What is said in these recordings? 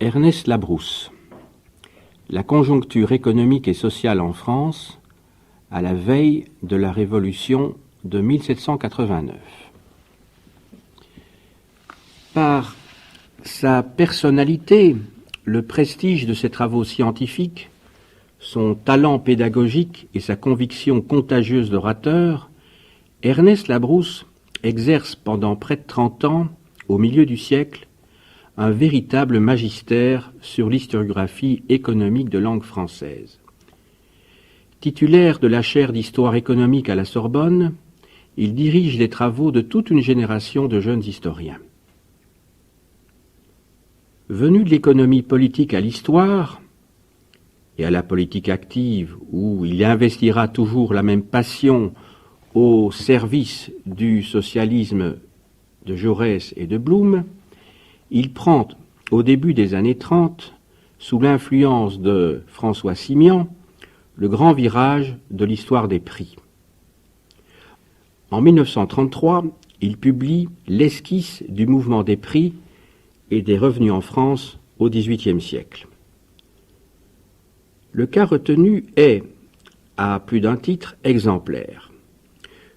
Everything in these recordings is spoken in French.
Ernest Labrousse. La conjoncture économique et sociale en France à la veille de la Révolution de 1789. Par sa personnalité, le prestige de ses travaux scientifiques, son talent pédagogique et sa conviction contagieuse d'orateur, Ernest Labrousse exerce pendant près de 30 ans, au milieu du siècle, un véritable magistère sur l'historiographie économique de langue française. Titulaire de la chaire d'histoire économique à la Sorbonne, il dirige les travaux de toute une génération de jeunes historiens. Venu de l'économie politique à l'histoire, et à la politique active, où il investira toujours la même passion au service du socialisme de Jaurès et de Blum, il prend, au début des années 30, sous l'influence de François Simian, le grand virage de l'histoire des prix. En 1933, il publie l'esquisse du mouvement des prix et des revenus en France au XVIIIe siècle. Le cas retenu est, à plus d'un titre, exemplaire.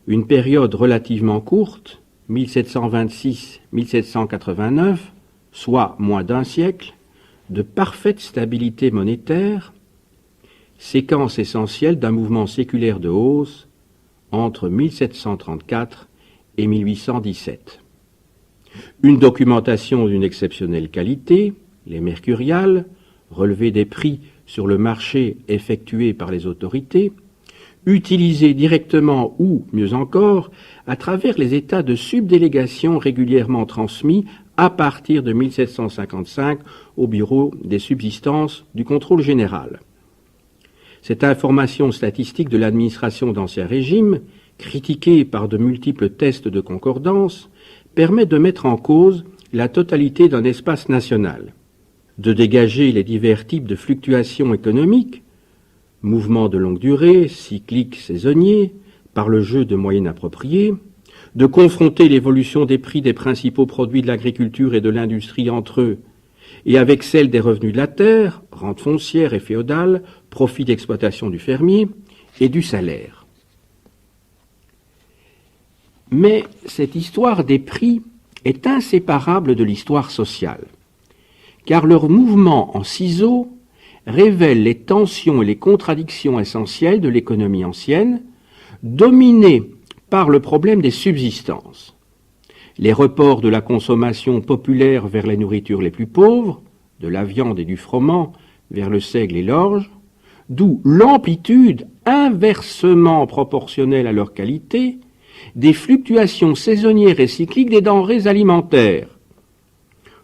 Une période relativement courte, 1726-1789, soit moins d'un siècle, de parfaite stabilité monétaire, séquence essentielle d'un mouvement séculaire de hausse entre 1734 et 1817. Une documentation d'une exceptionnelle qualité, les mercuriales, relevé des prix sur le marché effectué par les autorités, utilisés directement ou, mieux encore, à travers les états de subdélégation régulièrement transmis à partir de 1755 au Bureau des subsistances du contrôle général. Cette information statistique de l'administration d'Ancien Régime, critiquée par de multiples tests de concordance, permet de mettre en cause la totalité d'un espace national, de dégager les divers types de fluctuations économiques, mouvements de longue durée, cycliques, saisonniers, par le jeu de moyens appropriés, de confronter l'évolution des prix des principaux produits de l'agriculture et de l'industrie entre eux, et avec celle des revenus de la terre, rente foncière et féodale, profit d'exploitation du fermier, et du salaire. Mais cette histoire des prix est inséparable de l'histoire sociale, car leur mouvement en ciseaux révèle les tensions et les contradictions essentielles de l'économie ancienne, dominée par le problème des subsistances. Les reports de la consommation populaire vers les nourritures les plus pauvres, de la viande et du froment vers le seigle et l'orge, d'où l'amplitude inversement proportionnelle à leur qualité des fluctuations saisonnières et cycliques des denrées alimentaires.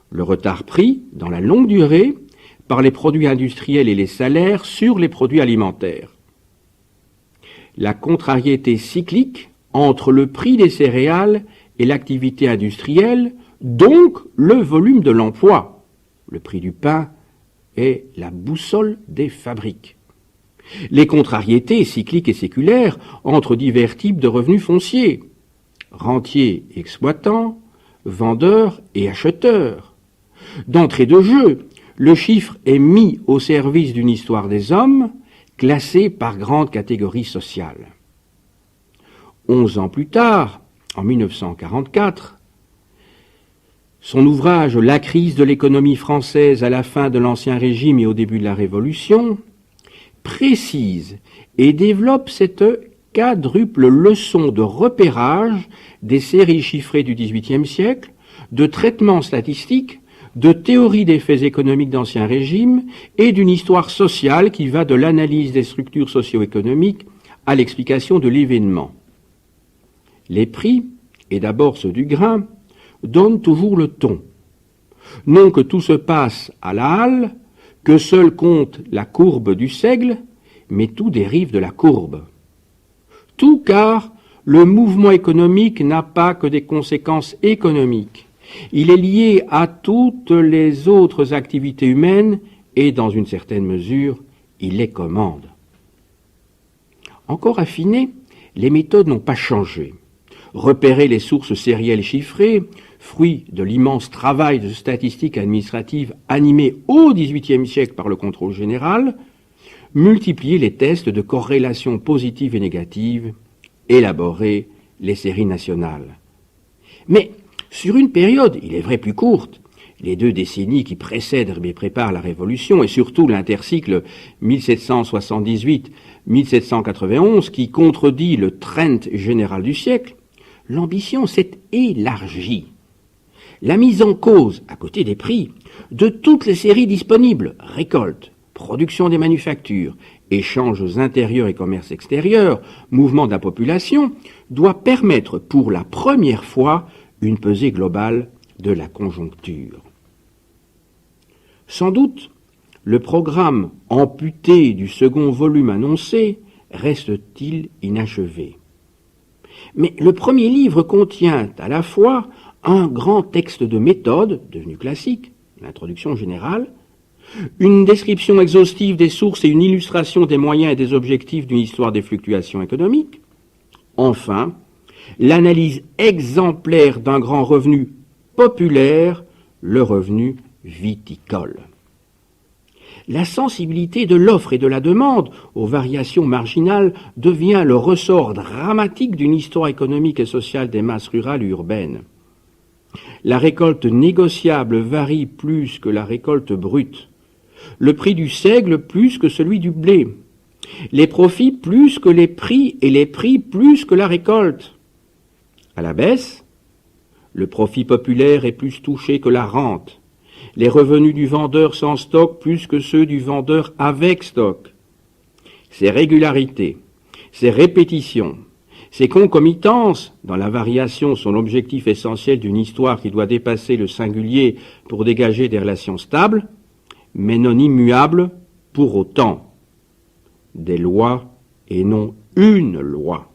Le retard pris, dans la longue durée, par les produits industriels et les salaires sur les produits alimentaires. La contrariété cyclique entre le prix des céréales et l'activité industrielle, donc le volume de l'emploi. Le prix du pain est la boussole des fabriques. Les contrariétés cycliques et séculaires entre divers types de revenus fonciers, rentiers et exploitants, vendeurs et acheteurs. D'entrée de jeu, le chiffre est mis au service d'une histoire des hommes, classée par grandes catégories sociales. 11 ans plus tard, en 1944, son ouvrage « La crise de l'économie française à la fin de l'Ancien Régime et au début de la Révolution » précise et développe cette quadruple leçon de repérage des séries chiffrées du XVIIIe siècle, de traitement statistique, de théorie des faits économiques d'Ancien Régime et d'une histoire sociale qui va de l'analyse des structures socio-économiques à l'explication de l'événement. Les prix, et d'abord ceux du grain, donnent toujours le ton. Non que tout se passe à la halle, que seul compte la courbe du seigle, mais tout dérive de la courbe. Tout car le mouvement économique n'a pas que des conséquences économiques. Il est lié à toutes les autres activités humaines et, dans une certaine mesure, il les commande. Encore affinées, les méthodes n'ont pas changé. Repérer les sources sérielles chiffrées, fruit de l'immense travail de statistique administrative animé au XVIIIe siècle par le contrôle général, multiplier les tests de corrélation positive et négative, élaborer les séries nationales. Mais sur une période, il est vrai plus courte, les 2 décennies qui précèdent et préparent la Révolution, et surtout l'intercycle 1778-1791 qui contredit le trend général du siècle, l'ambition s'est élargie. La mise en cause, à côté des prix, de toutes les séries disponibles, récolte, production des manufactures, échanges intérieurs et commerce extérieur, mouvement de la population, doit permettre pour la première fois une pesée globale de la conjoncture. Sans doute, le programme amputé du second volume annoncé reste-t-il inachevé. Mais le premier livre contient à la fois un grand texte de méthode, devenu classique, l'introduction générale, une description exhaustive des sources et une illustration des moyens et des objectifs d'une histoire des fluctuations économiques, enfin, l'analyse exemplaire d'un grand revenu populaire, le revenu viticole. La sensibilité de l'offre et de la demande aux variations marginales devient le ressort dramatique d'une histoire économique et sociale des masses rurales et urbaines. La récolte négociable varie plus que la récolte brute. Le prix du seigle plus que celui du blé. Les profits plus que les prix et les prix plus que la récolte. À la baisse, le profit populaire est plus touché que la rente. Les revenus du vendeur sans stock plus que ceux du vendeur avec stock. Ces régularités, ces répétitions, ces concomitances dans la variation sont l'objectif essentiel d'une histoire qui doit dépasser le singulier pour dégager des relations stables, mais non immuables pour autant. Des lois et non une loi,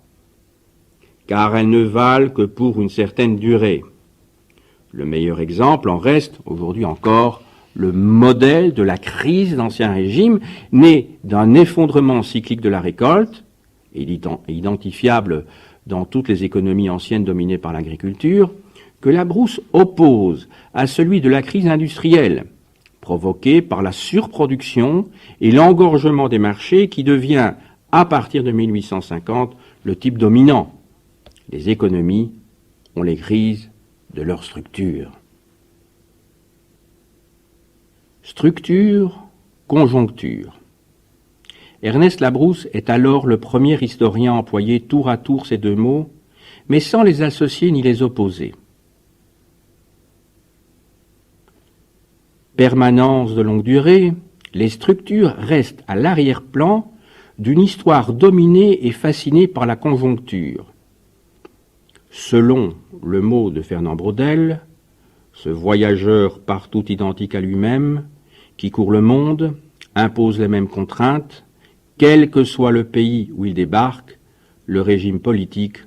car elles ne valent que pour une certaine durée. Le meilleur exemple en reste, aujourd'hui encore, le modèle de la crise d'Ancien Régime, né d'un effondrement cyclique de la récolte, identifiable dans toutes les économies anciennes dominées par l'agriculture, que Labrousse oppose à celui de la crise industrielle, provoquée par la surproduction et l'engorgement des marchés qui devient, à partir de 1850, le type dominant. Les économies ont les crises de leur structure. Structure, conjoncture. Ernest Labrousse est alors le premier historien à employer tour à tour ces 2 mots, mais sans les associer ni les opposer. Permanence de longue durée, les structures restent à l'arrière-plan d'une histoire dominée et fascinée par la conjoncture. Selon le mot de Fernand Braudel, ce voyageur partout identique à lui-même, qui court le monde, impose les mêmes contraintes, quel que soit le pays où il débarque, le régime politique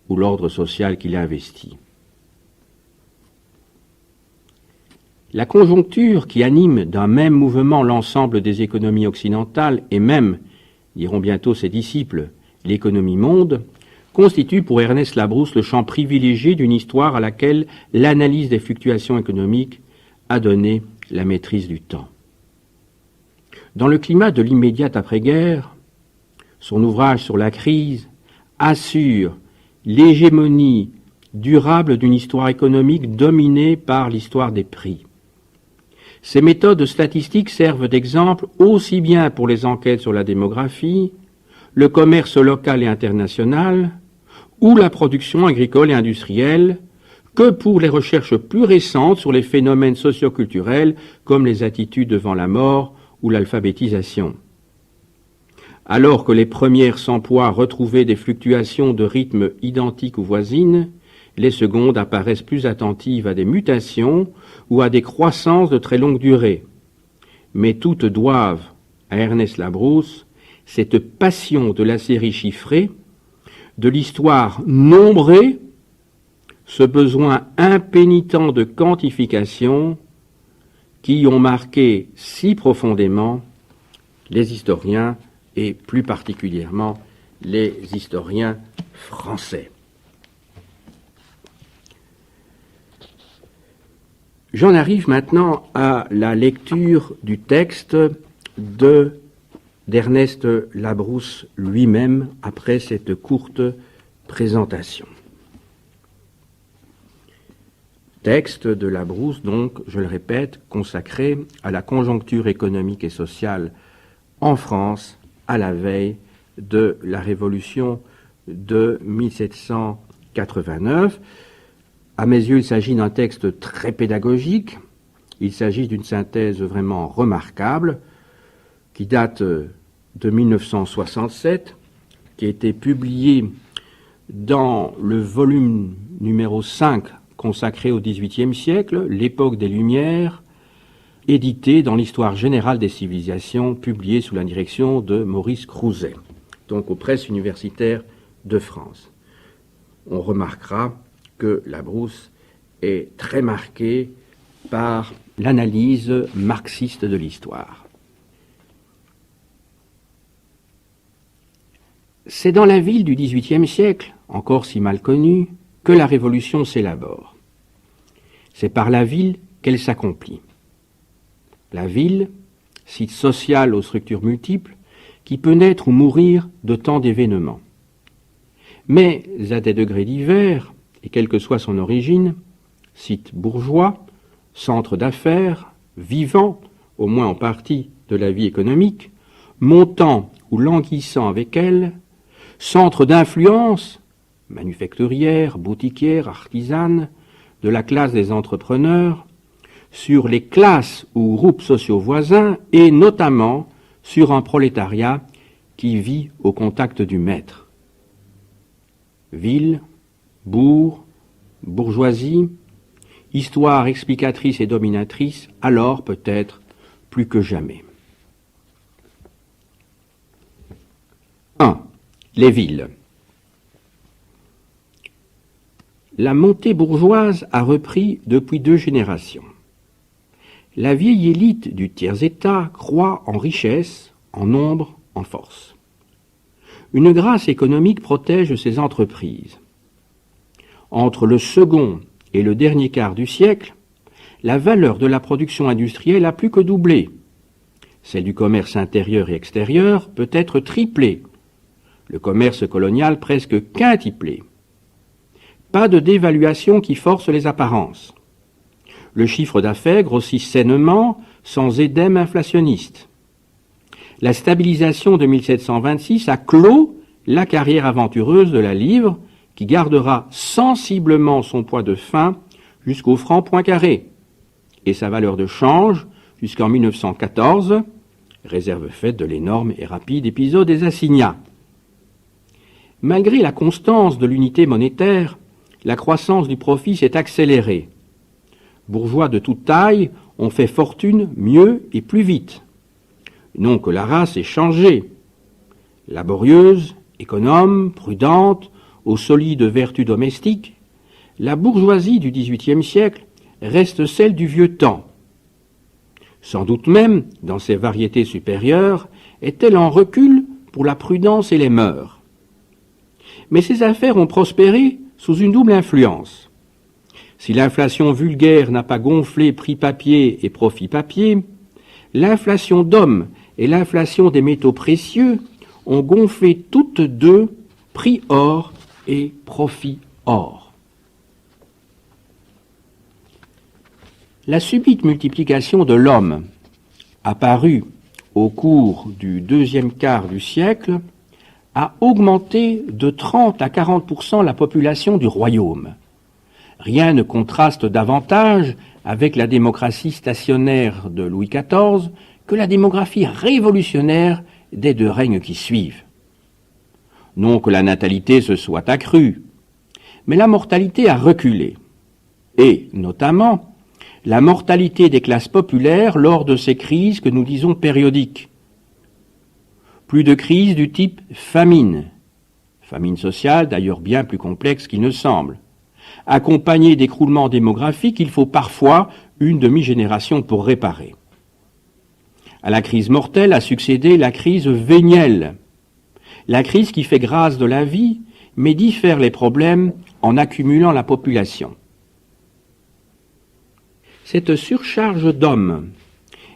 ou l'ordre social qu'il a investi. La conjoncture qui anime d'un même mouvement l'ensemble des économies occidentales et même, diront bientôt ses disciples, l'économie monde, constitue pour Ernest Labrousse le champ privilégié d'une histoire à laquelle l'analyse des fluctuations économiques a donné la maîtrise du temps. Dans le climat de l'immédiate après-guerre, son ouvrage sur la crise assure l'hégémonie durable d'une histoire économique dominée par l'histoire des prix. Ces méthodes statistiques servent d'exemple aussi bien pour les enquêtes sur la démographie, le commerce local et international, ou la production agricole et industrielle, que pour les recherches plus récentes sur les phénomènes socioculturels comme les attitudes devant la mort ou l'alphabétisation. Alors que les premières s'emploient à retrouver des fluctuations de rythme identiques ou voisines, les secondes apparaissent plus attentives à des mutations ou à des croissances de très longue durée. Mais toutes doivent à Ernest Labrousse cette passion de la série chiffrée, de l'histoire nombrée, ce besoin impénitent de quantification qui ont marqué si profondément les historiens et plus particulièrement les historiens français. J'en arrive maintenant à la lecture du texte d'Ernest Labrousse lui-même après cette courte présentation. Texte de Labrousse, donc, je le répète, consacré à la conjoncture économique et sociale en France à la veille de la Révolution de 1789. À mes yeux, il s'agit d'un texte très pédagogique. Il s'agit d'une synthèse vraiment remarquable qui date de 1967, qui a été publiée dans le volume numéro 5 consacré au XVIIIe siècle, l'époque des Lumières, édité dans l'Histoire générale des civilisations, publié sous la direction de Maurice Crouzet, donc aux presses universitaires de France. On remarquera que Labrousse est très marqué par l'analyse marxiste de l'histoire. C'est dans la ville du XVIIIe siècle, encore si mal connue, que la Révolution s'élabore. C'est par la ville qu'elle s'accomplit. La ville, site social aux structures multiples, qui peut naître ou mourir de tant d'événements. Mais à des degrés divers, et quelle que soit son origine, site bourgeois, centre d'affaires, vivant, au moins en partie, de la vie économique, montant ou languissant avec elle, centre d'influence, manufacturière, boutiquière, artisane, de la classe des entrepreneurs, sur les classes ou groupes sociaux voisins et notamment sur un prolétariat qui vit au contact du maître. Ville, bourg, bourgeoisie, histoire explicatrice et dominatrice, alors peut-être plus que jamais. 1. Les villes. La montée bourgeoise a repris depuis 2 générations. La vieille élite du tiers-État croît en richesse, en nombre, en force. Une grâce économique protège ses entreprises. Entre le second et le dernier quart du siècle, la valeur de la production industrielle a plus que doublé. Celle du commerce intérieur et extérieur peut être triplée. Le commerce colonial presque quintuplé. Pas de dévaluation qui force les apparences. Le chiffre d'affaires grossit sainement, sans édème inflationniste. La stabilisation de 1726 a clos la carrière aventureuse de la livre, qui gardera sensiblement son poids de fin jusqu'au franc Poincaré, et sa valeur de change jusqu'en 1914, réserve faite de l'énorme et rapide épisode des assignats. Malgré la constance de l'unité monétaire, la croissance du profit s'est accélérée. Bourgeois de toute taille ont fait fortune mieux et plus vite. Non que la race ait changé. Laborieuse, économe, prudente, aux solides vertus domestiques, la bourgeoisie du XVIIIe siècle reste celle du vieux temps. Sans doute même, dans ses variétés supérieures, est-elle en recul pour la prudence et les mœurs. Mais ces affaires ont prospéré sous une double influence. Si l'inflation vulgaire n'a pas gonflé prix papier et profit papier, l'inflation d'hommes et l'inflation des métaux précieux ont gonflé toutes deux prix or et profit or. La subite multiplication de l'homme, apparue au cours du deuxième quart du siècle, a augmenté de 30 à 40% la population du royaume. Rien ne contraste davantage avec la démocratie stationnaire de Louis XIV que la démographie révolutionnaire des 2 règnes qui suivent. Non que la natalité se soit accrue, mais la mortalité a reculé, et notamment la mortalité des classes populaires lors de ces crises que nous disons périodiques. Plus de crises du type famine sociale d'ailleurs bien plus complexe qu'il ne semble, accompagnée d'écroulements démographiques, il faut parfois une demi-génération pour réparer. À la crise mortelle a succédé la crise vénielle, la crise qui fait grâce de la vie, mais diffère les problèmes en accumulant la population. Cette surcharge d'hommes,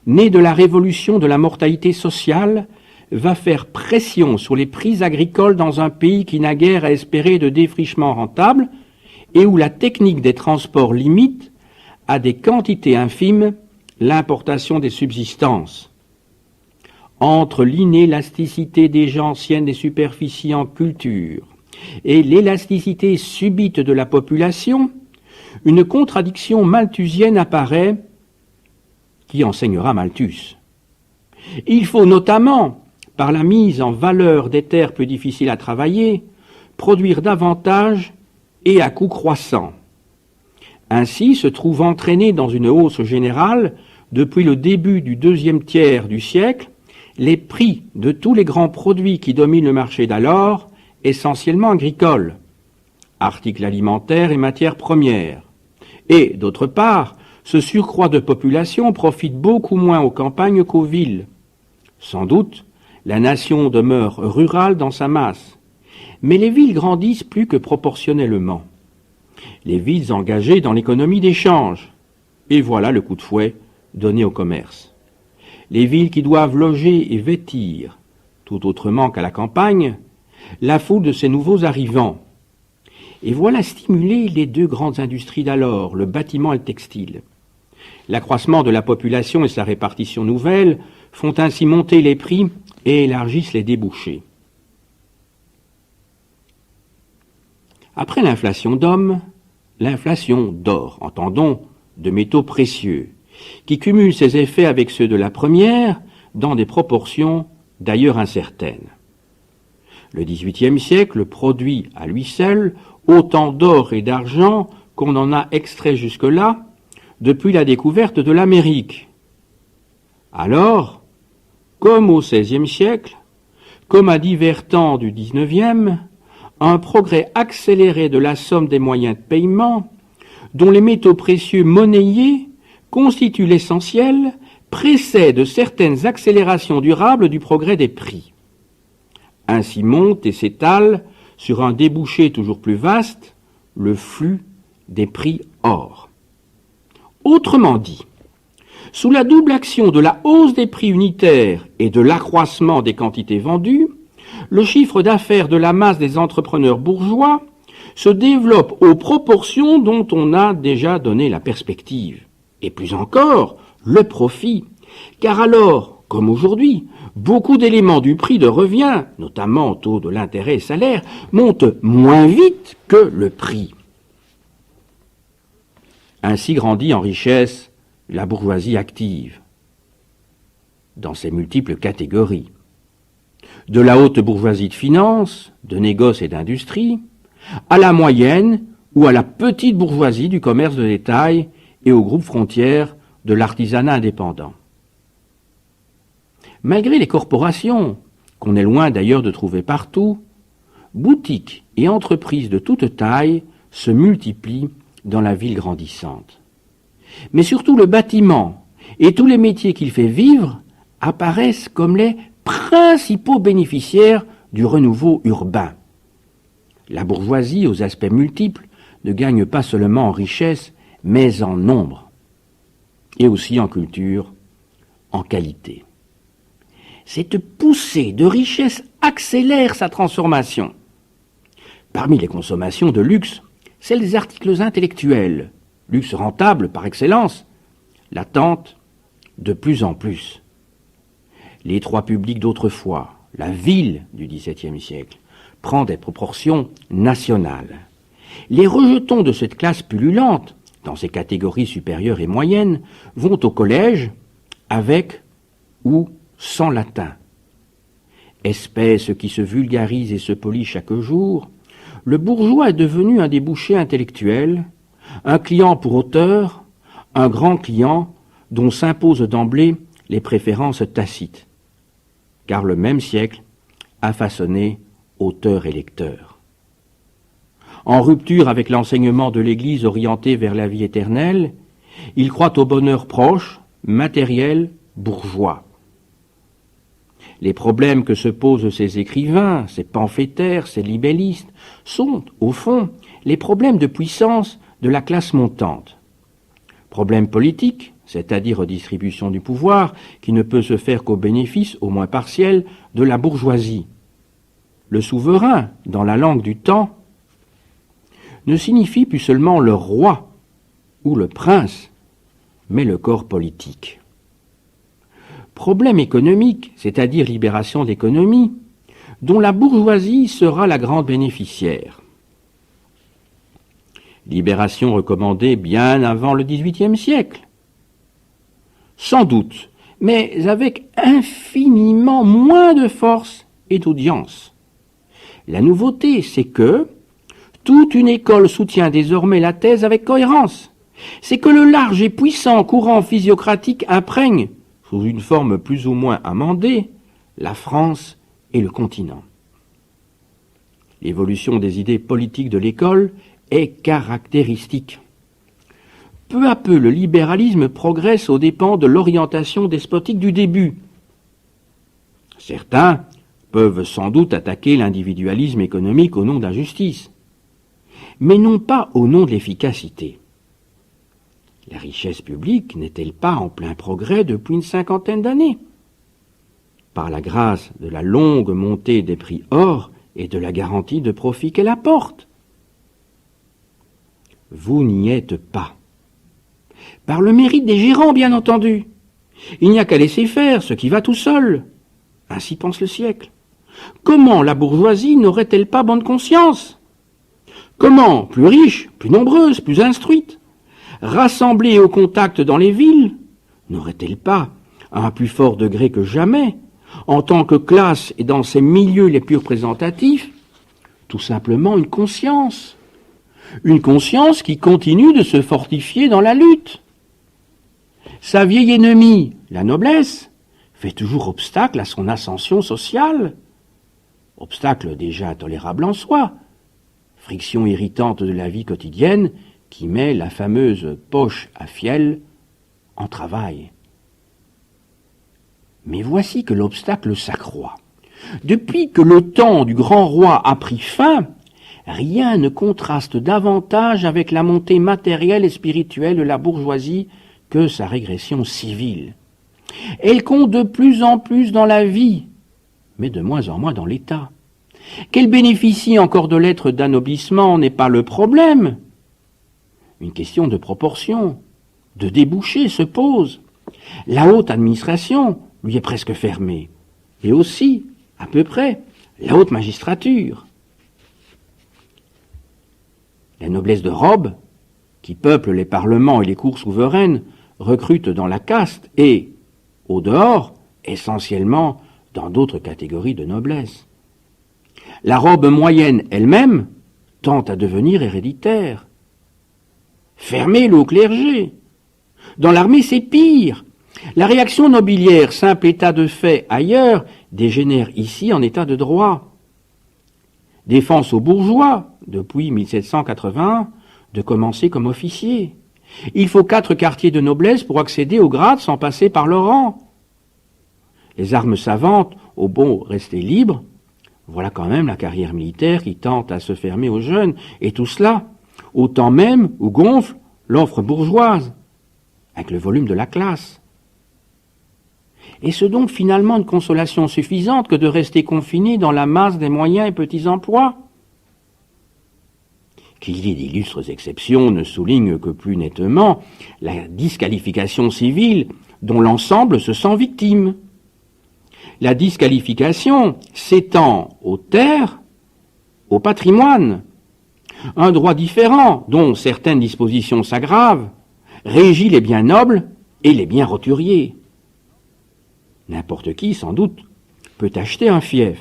née de la révolution de la mortalité sociale, va faire pression sur les prix agricoles dans un pays qui n'a guère à espérer de défrichement rentable et où la technique des transports limite à des quantités infimes l'importation des subsistances. Entre l'inélasticité déjà ancienne des superficies en culture et l'élasticité subite de la population, une contradiction malthusienne apparaît qui enseignera Malthus. Il faut notamment, par la mise en valeur des terres plus difficiles à travailler, produire davantage et à coût croissant. Ainsi se trouve entraîné dans une hausse générale, depuis le début du deuxième tiers du siècle, les prix de tous les grands produits qui dominent le marché d'alors, essentiellement agricoles, articles alimentaires et matières premières. Et, d'autre part, ce surcroît de population profite beaucoup moins aux campagnes qu'aux villes. Sans doute, la nation demeure rurale dans sa masse, mais les villes grandissent plus que proportionnellement. Les villes engagées dans l'économie d'échange. Et voilà le coup de fouet donné au commerce. Les villes qui doivent loger et vêtir, tout autrement qu'à la campagne, la foule de ces nouveaux arrivants. Et voilà stimuler les deux grandes industries d'alors, le bâtiment et le textile. L'accroissement de la population et sa répartition nouvelle font ainsi monter les prix et élargissent les débouchés. Après l'inflation d'hommes, l'inflation d'or, entendons de métaux précieux, qui cumule ses effets avec ceux de la première dans des proportions d'ailleurs incertaines. Le XVIIIe siècle produit à lui seul autant d'or et d'argent qu'on en a extrait jusque-là depuis la découverte de l'Amérique. Alors, comme au XVIe siècle, comme à divers temps du XIXe, un progrès accéléré de la somme des moyens de paiement, dont les métaux précieux monnayés constituent l'essentiel, précède certaines accélérations durables du progrès des prix. Ainsi monte et s'étale, sur un débouché toujours plus vaste, le flux des prix or. Autrement dit, sous la double action de la hausse des prix unitaires et de l'accroissement des quantités vendues, le chiffre d'affaires de la masse des entrepreneurs bourgeois se développe aux proportions dont on a déjà donné la perspective. Et plus encore, le profit. Car alors, comme aujourd'hui, beaucoup d'éléments du prix de revient, notamment taux de l'intérêt et salaire, montent moins vite que le prix. Ainsi grandit en richesse la bourgeoisie active, dans ses multiples catégories. De la haute bourgeoisie de finance, de négoce et d'industrie, à la moyenne ou à la petite bourgeoisie du commerce de détail et au groupe frontière de l'artisanat indépendant. Malgré les corporations, qu'on est loin d'ailleurs de trouver partout, boutiques et entreprises de toute taille se multiplient dans la ville grandissante. Mais surtout le bâtiment et tous les métiers qu'il fait vivre apparaissent comme les principaux bénéficiaires du renouveau urbain. La bourgeoisie, aux aspects multiples, ne gagne pas seulement en richesse, mais en nombre, et aussi en culture, en qualité. Cette poussée de richesse accélère sa transformation. Parmi les consommations de luxe, celles des articles intellectuels, luxe rentable par excellence, la tentent de plus en plus. L'étroit public d'autrefois, la ville du XVIIe siècle, prend des proportions nationales. Les rejetons de cette classe pullulante, dans ces catégories supérieures et moyennes, vont au collège avec ou sans latin. Espèce qui se vulgarise et se polit chaque jour, le bourgeois est devenu un débouché intellectuel, un client pour auteur, un grand client dont s'imposent d'emblée les préférences tacites. Car le même siècle a façonné auteur et lecteur. En rupture avec l'enseignement de l'Église orienté vers la vie éternelle, il croit au bonheur proche, matériel, bourgeois. Les problèmes que se posent ces écrivains, ces pamphlétaires, ces libellistes, sont, au fond, les problèmes de puissance de la classe montante. Problème politique, c'est-à-dire redistribution du pouvoir, qui ne peut se faire qu'au bénéfice, au moins partiel, de la bourgeoisie. Le souverain, dans la langue du temps, ne signifie plus seulement le roi ou le prince, mais le corps politique. Problème économique, c'est-à-dire libération d'économie, dont la bourgeoisie sera la grande bénéficiaire. Libération recommandée bien avant le XVIIIe siècle. Sans doute, mais avec infiniment moins de force et d'audience. La nouveauté, c'est que toute une école soutient désormais la thèse avec cohérence. C'est que le large et puissant courant physiocratique imprègne, sous une forme plus ou moins amendée, la France et le continent. L'évolution des idées politiques de l'école est caractéristique. Peu à peu, le libéralisme progresse aux dépens de l'orientation despotique du début. Certains peuvent sans doute attaquer l'individualisme économique au nom de la justice, mais non pas au nom de l'efficacité. La richesse publique n'est-elle pas en plein progrès depuis une cinquantaine d'années? Par la grâce de la longue montée des prix or et de la garantie de profit qu'elle apporte. Vous n'y êtes pas. Par le mérite des gérants, bien entendu. Il n'y a qu'à laisser faire ce qui va tout seul. Ainsi pense le siècle. Comment la bourgeoisie n'aurait-elle pas bonne conscience? Comment, plus riche, plus nombreuse, plus instruite, rassemblée au contact dans les villes, n'aurait-elle pas, à un plus fort degré que jamais, en tant que classe et dans ses milieux les plus représentatifs, tout simplement une conscience qui continue de se fortifier dans la lutte. Sa vieille ennemie, la noblesse, fait toujours obstacle à son ascension sociale, obstacle déjà intolérable en soi, friction irritante de la vie quotidienne qui met la fameuse poche à fiel en travail. Mais voici que l'obstacle s'accroît. Depuis que le temps du grand roi a pris fin, rien ne contraste davantage avec la montée matérielle et spirituelle de la bourgeoisie que sa régression civile. Elle compte de plus en plus dans la vie, mais de moins en moins dans l'État. Qu'elle bénéficie encore de lettres d'anoblissement n'est pas le problème. Une question de proportion, de débouchés se pose. La haute administration lui est presque fermée, et aussi, à peu près, la haute magistrature. La noblesse de robe, qui peuple les parlements et les cours souveraines, recrute dans la caste et, au dehors, essentiellement dans d'autres catégories de noblesse. La robe moyenne elle-même tend à devenir héréditaire. Fermée le haut clergé. Dans l'armée, c'est pire. La réaction nobiliaire, simple état de fait ailleurs, dégénère ici en état de droit. Défense aux bourgeois, depuis 1781, de commencer comme officier. Il faut 4 quartiers de noblesse pour accéder au grade sans passer par le rang. Les armes savantes, au bon rester libres, voilà quand même la carrière militaire qui tente à se fermer aux jeunes, et tout cela, au temps même où gonfle l'offre bourgeoise, avec le volume de la classe. Est-ce donc finalement une consolation suffisante que de rester confiné dans la masse des moyens et petits emplois? Qu'il y ait d'illustres exceptions ne souligne que plus nettement la disqualification civile dont l'ensemble se sent victime. La disqualification s'étend aux terres, au patrimoine. Un droit différent, dont certaines dispositions s'aggravent, régit les biens nobles et les biens roturiers. N'importe qui, sans doute, peut acheter un fief,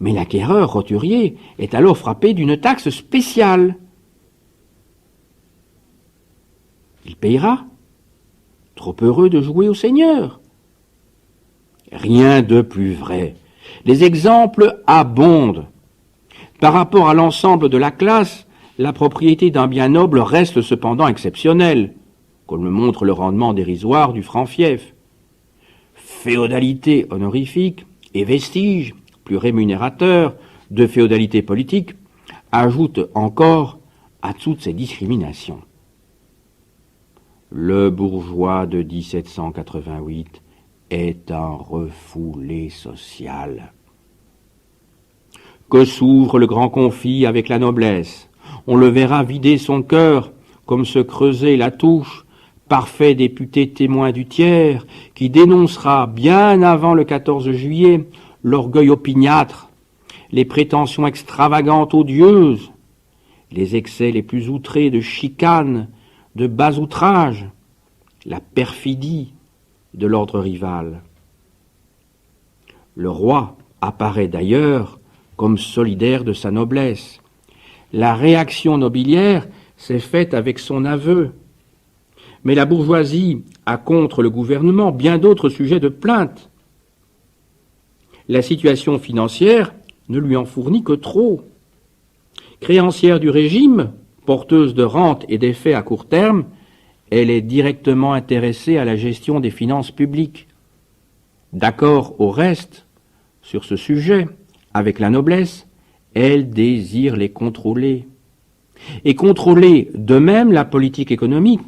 mais l'acquéreur roturier est alors frappé d'une taxe spéciale. Il payera, trop heureux de jouer au Seigneur. Rien de plus vrai. Les exemples abondent. Par rapport à l'ensemble de la classe, la propriété d'un bien noble reste cependant exceptionnelle, comme le montre le rendement dérisoire du franc-fief. Féodalité honorifique et vestiges, plus rémunérateurs, de féodalité politique, ajoutent encore à toutes ces discriminations. Le bourgeois de 1788 est un refoulé social. Que s'ouvre le grand conflit avec la noblesse. On le verra vider son cœur, comme se creusait la touche, parfait député témoin du tiers, qui dénoncera bien avant le 14 juillet l'orgueil opiniâtre, les prétentions extravagantes odieuses, les excès les plus outrés de chicane, de bas outrage, la perfidie de l'ordre rival. Le roi apparaît d'ailleurs comme solidaire de sa noblesse. La réaction nobiliaire s'est faite avec son aveu. Mais la bourgeoisie a contre le gouvernement bien d'autres sujets de plainte. La situation financière ne lui en fournit que trop. Créancière du régime, porteuse de rentes et d'effets à court terme, elle est directement intéressée à la gestion des finances publiques. D'accord au reste sur ce sujet, avec la noblesse, elle désire les contrôler. Et contrôler de même la politique économique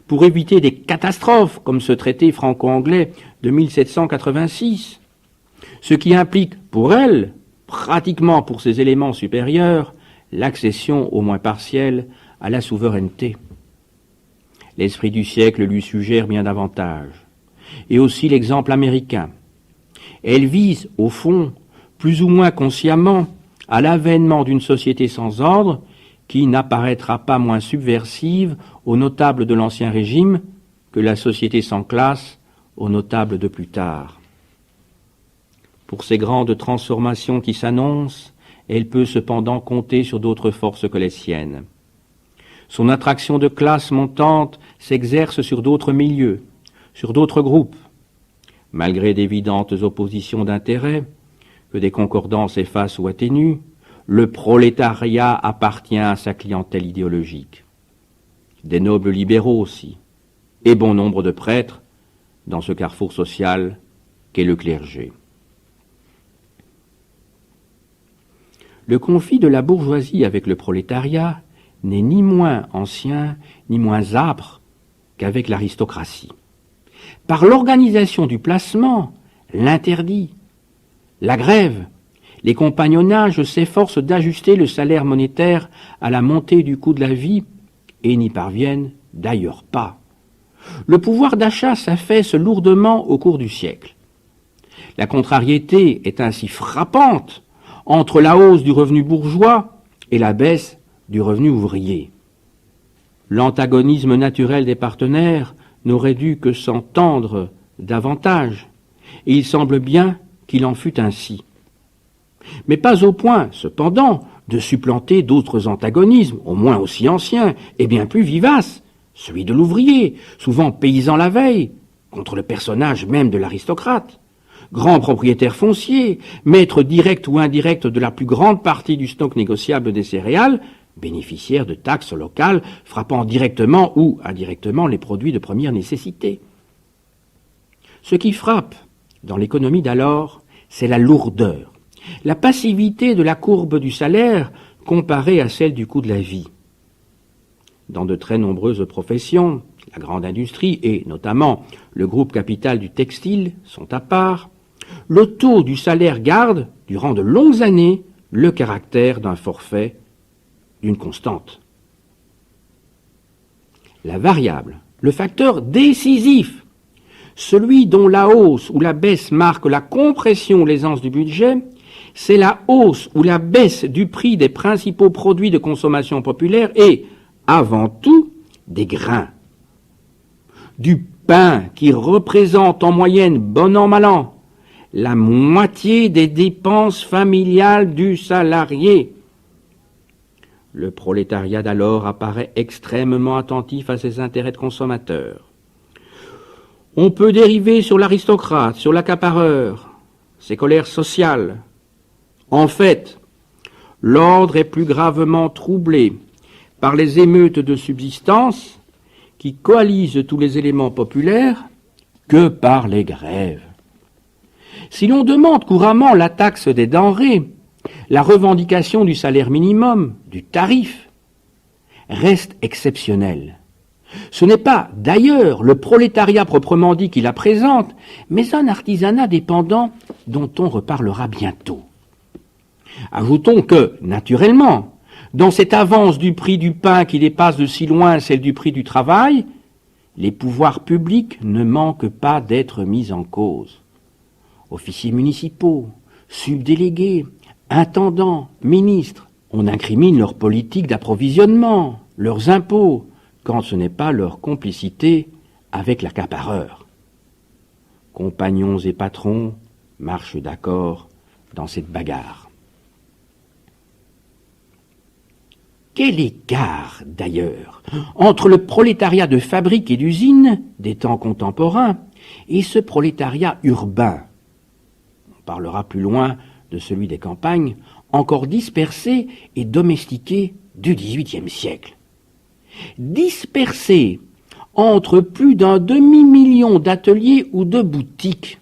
pour éviter des catastrophes comme ce traité franco-anglais de 1786, ce qui implique pour elle, pratiquement pour ses éléments supérieurs, l'accession au moins partielle à la souveraineté. L'esprit du siècle lui suggère bien davantage, et aussi l'exemple américain. Elle vise, au fond, plus ou moins consciemment, à l'avènement d'une société sans ordre qui n'apparaîtra pas moins subversive aux notables de l'Ancien Régime que la société sans classe aux notables de plus tard. Pour ces grandes transformations qui s'annoncent, elle peut cependant compter sur d'autres forces que les siennes. Son attraction de classe montante s'exerce sur d'autres milieux, sur d'autres groupes. Malgré d'évidentes oppositions d'intérêts, que des concordances effacent ou atténuent, le prolétariat appartient à sa clientèle idéologique. Des nobles libéraux aussi, et bon nombre de prêtres dans ce carrefour social qu'est le clergé. Le conflit de la bourgeoisie avec le prolétariat n'est ni moins ancien, ni moins âpre qu'avec l'aristocratie. Par l'organisation du placement, l'interdit, la grève, les compagnonnages s'efforcent d'ajuster le salaire monétaire à la montée du coût de la vie et n'y parviennent d'ailleurs pas. Le pouvoir d'achat s'affaisse lourdement au cours du siècle. La contrariété est ainsi frappante entre la hausse du revenu bourgeois et la baisse du revenu ouvrier. L'antagonisme naturel des partenaires n'aurait dû que s'entendre davantage, et il semble bien qu'il en fût ainsi. Mais pas au point, cependant, de supplanter d'autres antagonismes, au moins aussi anciens et bien plus vivaces, celui de l'ouvrier, souvent paysan la veille, contre le personnage même de l'aristocrate, grand propriétaire foncier, maître direct ou indirect de la plus grande partie du stock négociable des céréales, bénéficiaire de taxes locales frappant directement ou indirectement les produits de première nécessité. Ce qui frappe dans l'économie d'alors, c'est la lourdeur, la passivité de la courbe du salaire comparée à celle du coût de la vie. Dans de très nombreuses professions, la grande industrie et notamment le groupe capital du textile sont à part, le taux du salaire garde, durant de longues années, le caractère d'un forfait, d'une constante. La variable, le facteur décisif, celui dont la hausse ou la baisse marque la compression ou l'aisance du budget, c'est la hausse ou la baisse du prix des principaux produits de consommation populaire et, avant tout, des grains. Du pain qui représente en moyenne, bon an mal an, la moitié des dépenses familiales du salarié. Le prolétariat d'alors apparaît extrêmement attentif à ses intérêts de consommateurs. On peut dériver sur l'aristocrate, sur l'accapareur, ses colères sociales. En fait, l'ordre est plus gravement troublé par les émeutes de subsistance qui coalisent tous les éléments populaires que par les grèves. Si l'on demande couramment la taxe des denrées, la revendication du salaire minimum, du tarif, reste exceptionnelle. Ce n'est pas, d'ailleurs, le prolétariat proprement dit qui la présente, mais un artisanat dépendant dont on reparlera bientôt. Ajoutons que, naturellement, dans cette avance du prix du pain qui dépasse de si loin celle du prix du travail, les pouvoirs publics ne manquent pas d'être mis en cause. Officiers municipaux, subdélégués, intendants, ministres, on incrimine leur politique d'approvisionnement, leurs impôts, quand ce n'est pas leur complicité avec l'accapareur. Compagnons et patrons marchent d'accord dans cette bagarre. Quel écart, d'ailleurs, entre le prolétariat de fabrique et d'usine des temps contemporains et ce prolétariat urbain. On parlera plus loin de celui des campagnes, encore dispersé et domestiqué du XVIIIe siècle. Dispersé entre plus d'un demi-million d'ateliers ou de boutiques,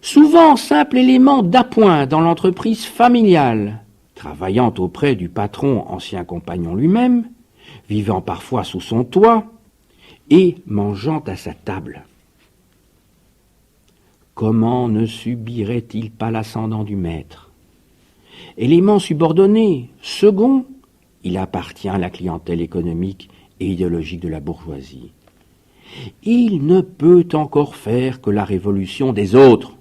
souvent simple élément d'appoint dans l'entreprise familiale, travaillant auprès du patron ancien compagnon lui-même, vivant parfois sous son toit et mangeant à sa table. Comment ne subirait-il pas l'ascendant du maître? Élément subordonné, second, il appartient à la clientèle économique et idéologique de la bourgeoisie. Il ne peut encore faire que la révolution des autres.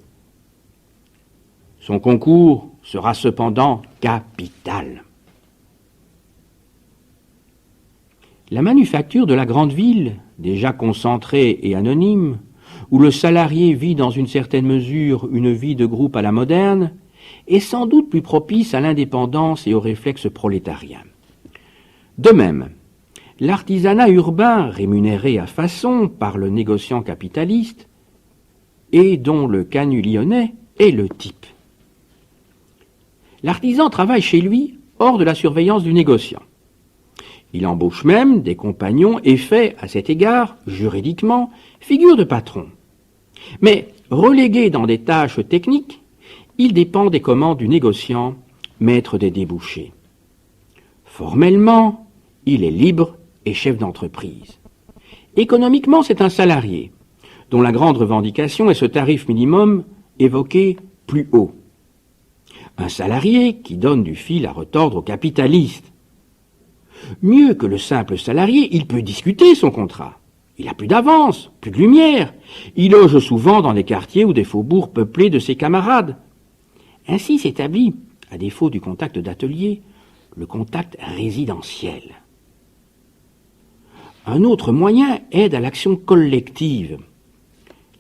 Son concours sera cependant capital. La manufacture de la grande ville, déjà concentrée et anonyme, où le salarié vit dans une certaine mesure une vie de groupe à la moderne, est sans doute plus propice à l'indépendance et au réflexe prolétarien. De même, l'artisanat urbain rémunéré à façon par le négociant capitaliste et dont le canut lyonnais est le type. L'artisan travaille chez lui hors de la surveillance du négociant. Il embauche même des compagnons et fait, à cet égard, juridiquement, figure de patron. Mais, relégué dans des tâches techniques, il dépend des commandes du négociant, maître des débouchés. Formellement, il est libre et chef d'entreprise. Économiquement, c'est un salarié, dont la grande revendication est ce tarif minimum évoqué plus haut. Un salarié qui donne du fil à retordre aux capitalistes. Mieux que le simple salarié, il peut discuter son contrat. Il a plus d'avance, plus de lumière. Il loge souvent dans des quartiers ou des faubourgs peuplés de ses camarades. Ainsi s'établit, à défaut du contact d'atelier, le contact résidentiel. Un autre moyen aide à l'action collective.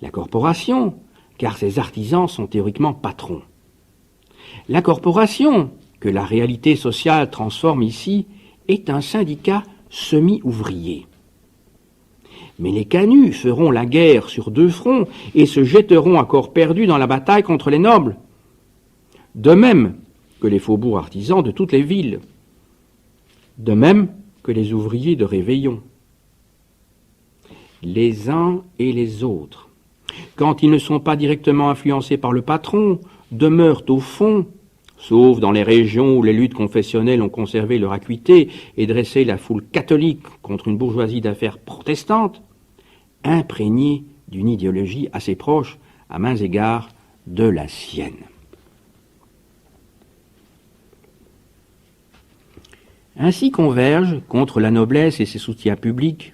La corporation, car ses artisans sont théoriquement patrons. La corporation, que la réalité sociale transforme ici, est un syndicat semi-ouvrier. Mais les canuts feront la guerre sur deux fronts et se jetteront à corps perdu dans la bataille contre les nobles. De même que les faubourgs artisans de toutes les villes. De même que les ouvriers de Réveillon. Les uns et les autres, quand ils ne sont pas directement influencés par le patron, demeurent au fond, sauf dans les régions où les luttes confessionnelles ont conservé leur acuité et dressé la foule catholique contre une bourgeoisie d'affaires protestante, imprégnés d'une idéologie assez proche, à mains égards, de la sienne. Ainsi convergent, contre la noblesse et ses soutiens publics,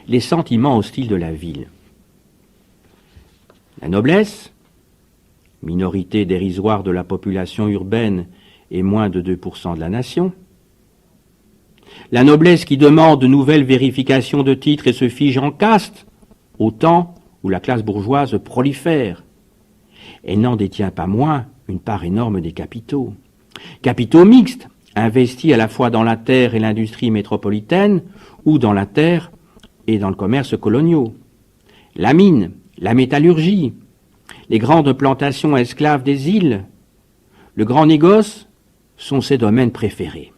les sentiments hostiles de la ville. La noblesse, minorité dérisoire de la population urbaine et moins de 2% de la nation. La noblesse qui demande de nouvelles vérifications de titres et se fige en caste, au temps où la classe bourgeoise prolifère. Elle n'en détient pas moins une part énorme des capitaux. Capitaux mixtes, investis à la fois dans la terre et l'industrie métropolitaine, ou dans la terre et dans le commerce coloniaux. La mine, la métallurgie, les grandes plantations esclaves des îles, le grand négoce sont ses domaines préférés.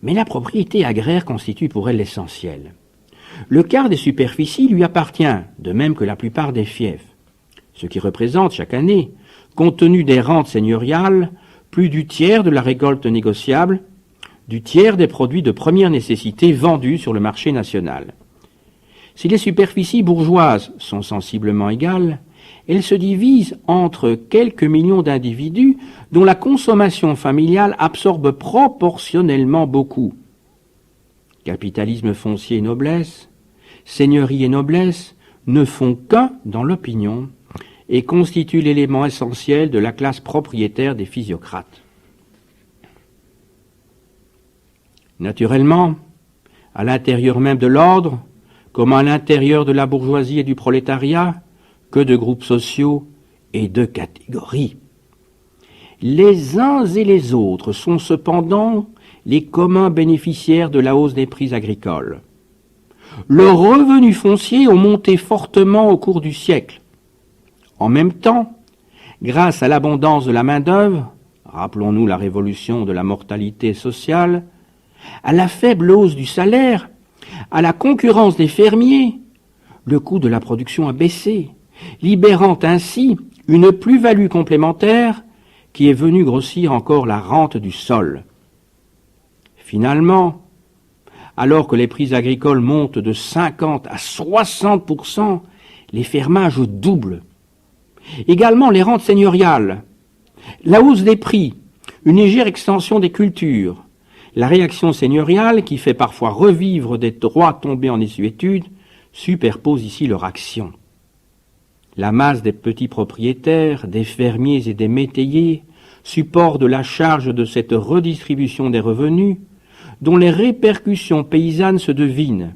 Mais la propriété agraire constitue pour elle l'essentiel. Le quart des superficies lui appartient, de même que la plupart des fiefs, ce qui représente chaque année, compte tenu des rentes seigneuriales, plus du tiers de la récolte négociable, du tiers des produits de première nécessité vendus sur le marché national. Si les superficies bourgeoises sont sensiblement égales, elles se divisent entre quelques millions d'individus dont la consommation familiale absorbe proportionnellement beaucoup. Capitalisme foncier et noblesse, seigneurie et noblesse ne font qu'un dans l'opinion et constituent l'élément essentiel de la classe propriétaire des physiocrates. Naturellement, à l'intérieur même de l'ordre, comme à l'intérieur de la bourgeoisie et du prolétariat, que de groupes sociaux et de catégories. Les uns et les autres sont cependant les communs bénéficiaires de la hausse des prix agricoles. Leurs revenus fonciers ont monté fortement au cours du siècle. En même temps, grâce à l'abondance de la main-d'œuvre, rappelons-nous la révolution de la mortalité sociale, à la faible hausse du salaire, à la concurrence des fermiers, le coût de la production a baissé, libérant ainsi une plus-value complémentaire qui est venue grossir encore la rente du sol. Finalement, alors que les prix agricoles montent de 50 à 60%, les fermages doublent. Également les rentes seigneuriales, la hausse des prix, une légère extension des cultures, la réaction seigneuriale qui fait parfois revivre des droits tombés en désuétude superpose ici leur action. La masse des petits propriétaires, des fermiers et des métayers supporte la charge de cette redistribution des revenus dont les répercussions paysannes se devinent.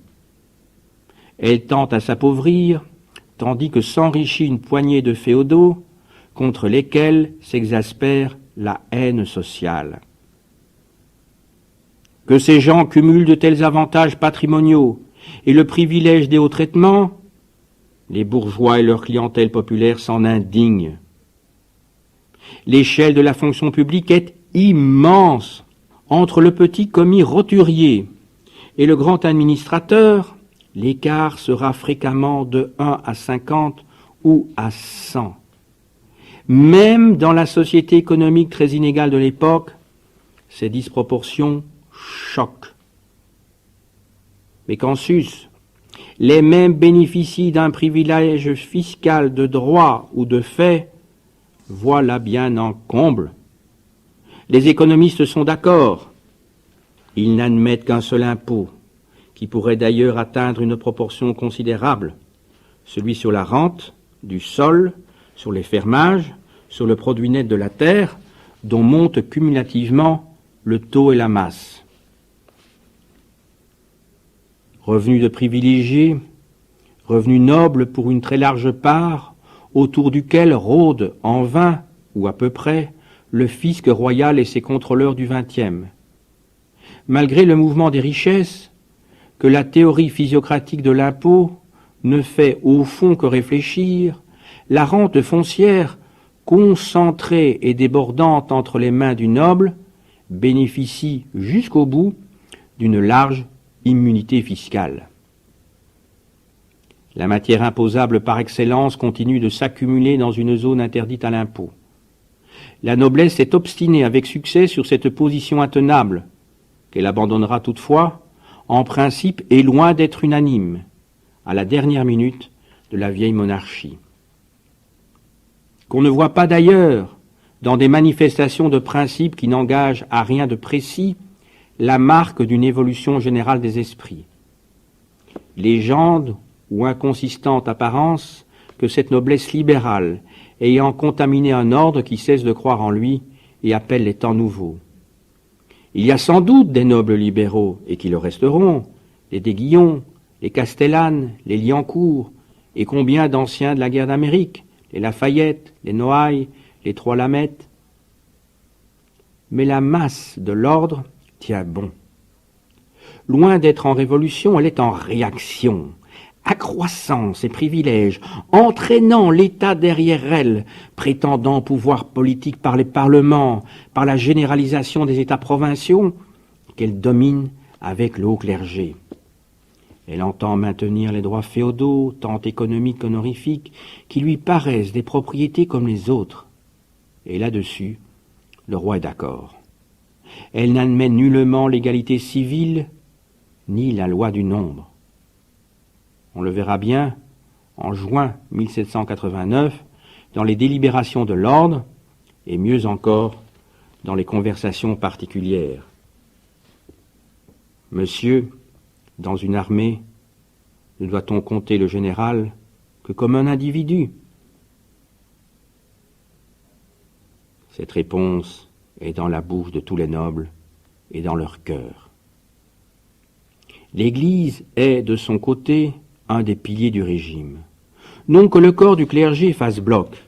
Elle tend à s'appauvrir, tandis que s'enrichit une poignée de féodaux contre lesquels s'exaspère la haine sociale. Que ces gens cumulent de tels avantages patrimoniaux et le privilège des hauts traitements, les bourgeois et leur clientèle populaire s'en indignent. L'échelle de la fonction publique est immense. Entre le petit commis roturier et le grand administrateur, l'écart sera fréquemment de 1 à 50 ou à 100. Même dans la société économique très inégale de l'époque, ces disproportions choquent. Mais qu'en sus, les mêmes bénéficient d'un privilège fiscal de droit ou de fait, voilà bien en comble. Les économistes sont d'accord. Ils n'admettent qu'un seul impôt, qui pourrait d'ailleurs atteindre une proportion considérable, celui sur la rente, du sol, sur les fermages, sur le produit net de la terre, dont montent cumulativement le taux et la masse. Revenus de privilégiés, revenus nobles pour une très large part, autour duquel rôde en vain, ou à peu près, le fisc royal et ses contrôleurs du XXe. Malgré le mouvement des richesses, que la théorie physiocratique de l'impôt ne fait au fond que réfléchir, la rente foncière, concentrée et débordante entre les mains du noble, bénéficie jusqu'au bout d'une large immunité fiscale. La matière imposable par excellence continue de s'accumuler dans une zone interdite à l'impôt. La noblesse est obstinée avec succès sur cette position intenable, qu'elle abandonnera toutefois, en principe et loin d'être unanime, à la dernière minute de la vieille monarchie. Qu'on ne voit pas d'ailleurs, dans des manifestations de principes qui n'engagent à rien de précis, la marque d'une évolution générale des esprits. Légende ou inconsistante apparence que cette noblesse libérale ayant contaminé un ordre qui cesse de croire en lui et appelle les temps nouveaux. Il y a sans doute des nobles libéraux, et qui le resteront, les d'Aiguillon, les Castellane, les Liancourt, et combien d'anciens de la guerre d'Amérique, les Lafayette, les Noailles, les Trois Lamette. Mais la masse de l'ordre tient bon. Loin d'être en révolution, elle est en réaction, accroissant ses privilèges, entraînant l'État derrière elle, prétendant pouvoir politique par les parlements, par la généralisation des États provinciaux, qu'elle domine avec le haut clergé. Elle entend maintenir les droits féodaux, tant économiques qu'honorifiques, qui lui paraissent des propriétés comme les autres. Et là-dessus, le roi est d'accord. Elle n'admet nullement l'égalité civile, ni la loi du nombre. On le verra bien en juin 1789 dans les délibérations de l'ordre et mieux encore dans les conversations particulières. Monsieur, dans une armée, ne doit-on compter le général que comme un individu? Cette réponse est dans la bouche de tous les nobles et dans leur cœur. L'Église est, de son côté, un des piliers du régime. Non que le corps du clergé fasse bloc,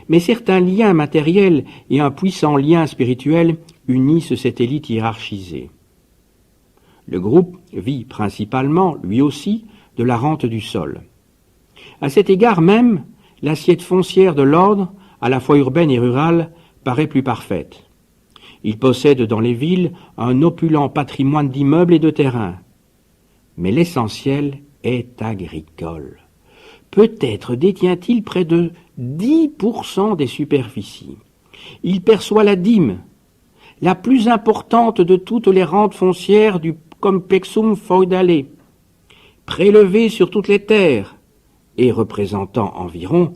mais certains liens matériels et un puissant lien spirituel unissent cette élite hiérarchisée. Le groupe vit principalement, lui aussi, de la rente du sol. À cet égard même, l'assiette foncière de l'ordre, à la fois urbaine et rurale, paraît plus parfaite. Il possède dans les villes un opulent patrimoine d'immeubles et de terrains. Mais l'essentiel est agricole. Peut-être détient-il près de 10% des superficies. Il perçoit la dîme, la plus importante de toutes les rentes foncières du complexum feudale, prélevée sur toutes les terres et représentant environ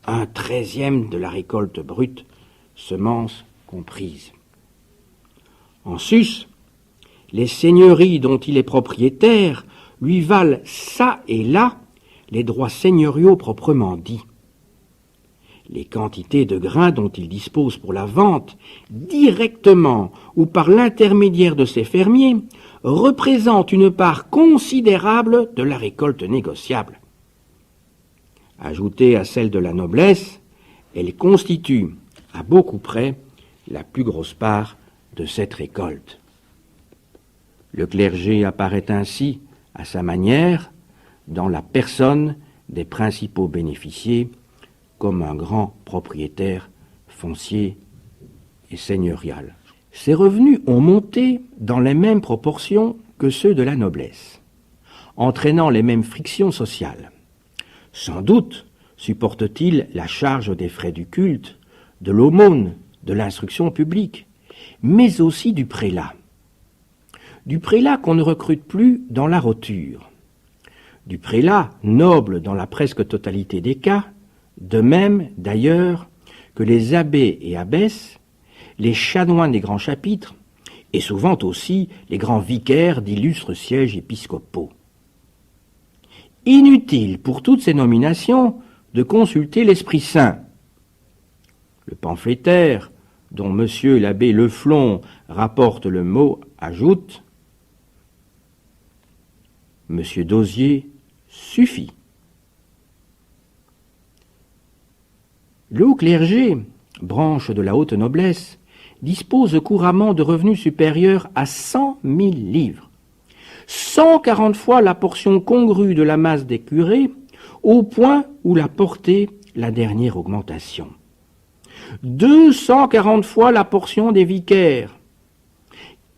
1/13 de la récolte brute, semences comprises. En sus, les seigneuries dont il est propriétaire lui valent çà et là les droits seigneuriaux proprement dits. Les quantités de grains dont il dispose pour la vente, directement ou par l'intermédiaire de ses fermiers, représentent une part considérable de la récolte négociable. Ajoutée à celle de la noblesse, elle constitue, à beaucoup près, la plus grosse part de cette récolte. Le clergé apparaît ainsi, à sa manière, dans la personne des principaux bénéficiaires, comme un grand propriétaire foncier et seigneurial. Ses revenus ont monté dans les mêmes proportions que ceux de la noblesse, entraînant les mêmes frictions sociales. Sans doute supporte-t-il la charge des frais du culte, de l'aumône, de l'instruction publique, mais aussi du prélat. Du prélat qu'on ne recrute plus dans la roture. Du prélat noble dans la presque totalité des cas, de même, d'ailleurs, que les abbés et abbesses, les chanoines des grands chapitres, et souvent aussi les grands vicaires d'illustres sièges épiscopaux. Inutile pour toutes ces nominations de consulter l'Esprit Saint. Le pamphlétaire, dont monsieur l'abbé Leflon rapporte le mot, ajoute « Monsieur Dauzier suffit ». Le haut clergé, branche de la haute noblesse, dispose couramment de revenus supérieurs à 100 000 livres, 140 fois la portion congrue de la masse des curés, au point où l'a porté la dernière augmentation. 240 fois la portion des vicaires,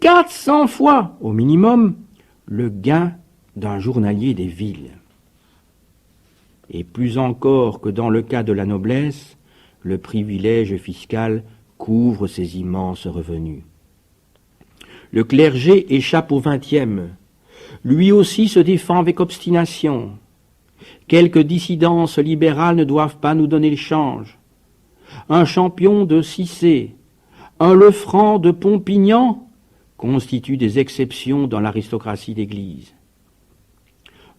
400 fois, au minimum, le gain d'un journalier des villes. Et plus encore que dans le cas de la noblesse, le privilège fiscal couvre ces immenses revenus. Le clergé échappe au 20e. Lui aussi se défend avec obstination. Quelques dissidences libérales ne doivent pas nous donner le change. Un Champion de Cissé, un Lefranc de Pompignan constituent des exceptions dans l'aristocratie d'Église.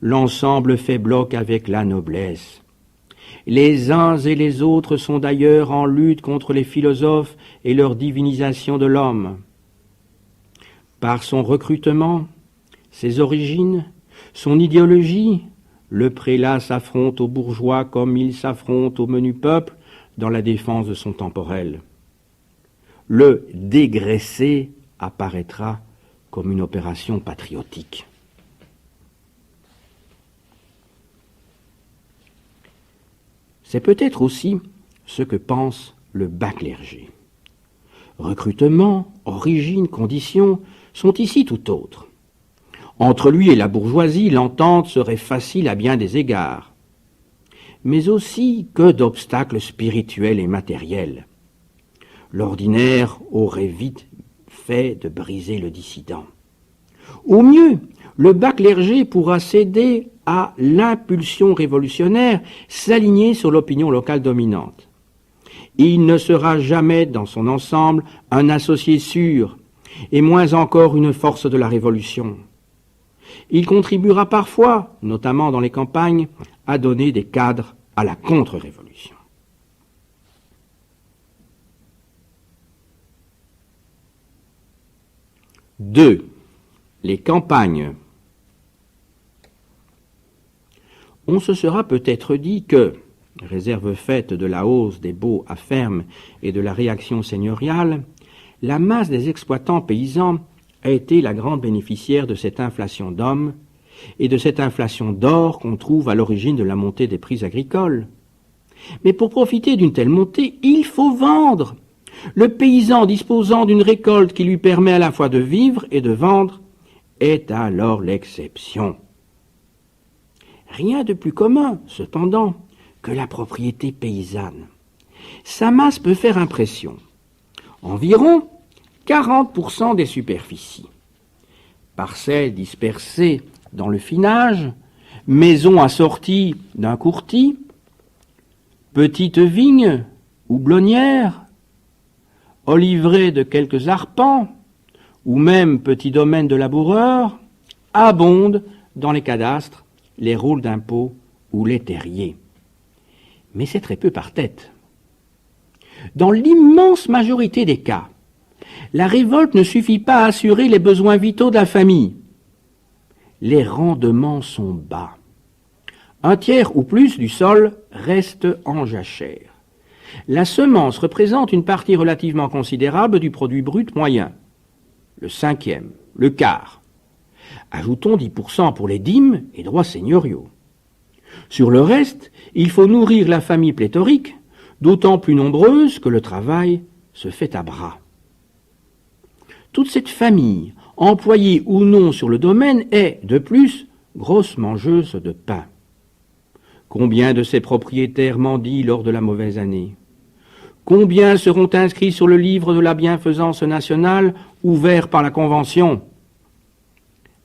L'ensemble fait bloc avec la noblesse. Les uns et les autres sont d'ailleurs en lutte contre les philosophes et leur divinisation de l'homme. Par son recrutement, ses origines, son idéologie, le prélat s'affronte aux bourgeois comme il s'affronte au menu peuple dans la défense de son temporel. Le dégraisser apparaîtra comme une opération patriotique. C'est peut-être aussi ce que pense le bas clergé. Recrutement, origine, conditions sont ici tout autres. Entre lui et la bourgeoisie, l'entente serait facile à bien des égards. Mais aussi que d'obstacles spirituels et matériels. L'ordinaire aurait vite fait de briser le dissident. Au mieux, le bas clergé pourra céder à l'impulsion révolutionnaire, s'aligner sur l'opinion locale dominante. Il ne sera jamais dans son ensemble un associé sûr, et moins encore une force de la révolution. Il contribuera parfois, notamment dans les campagnes, à donner des cadres à la contre-révolution. Deux, les campagnes. On se sera peut-être dit que, réserve faite de la hausse des baux à ferme et de la réaction seigneuriale, la masse des exploitants paysans a été la grande bénéficiaire de cette inflation d'hommes et de cette inflation d'or qu'on trouve à l'origine de la montée des prix agricoles. Mais pour profiter d'une telle montée, il faut vendre. Le paysan disposant d'une récolte qui lui permet à la fois de vivre et de vendre est alors l'exception. Rien de plus commun, cependant, que la propriété paysanne. Sa masse peut faire impression. Environ 40% des superficies. Parcelles dispersées dans le finage, maisons assorties d'un courtis, petites vignes, houblonnières, olivrés de quelques arpents, ou même petits domaines de laboureurs, abondent dans les cadastres, les rôles d'impôts ou les terriers. Mais c'est très peu par tête. Dans l'immense majorité des cas, la révolte ne suffit pas à assurer les besoins vitaux de la famille. Les rendements sont bas. Un tiers ou plus du sol reste en jachère. La semence représente une partie relativement considérable du produit brut moyen. Le cinquième, le quart. Ajoutons 10% pour les dîmes et droits seigneuriaux. Sur le reste, il faut nourrir la famille pléthorique, d'autant plus nombreuse que le travail se fait à bras. Toute cette famille, employée ou non sur le domaine, est, de plus, grosse mangeuse de pain. Combien de ces propriétaires mendient lors de la mauvaise année? Combien seront inscrits sur le livre de la bienfaisance nationale ouvert par la Convention?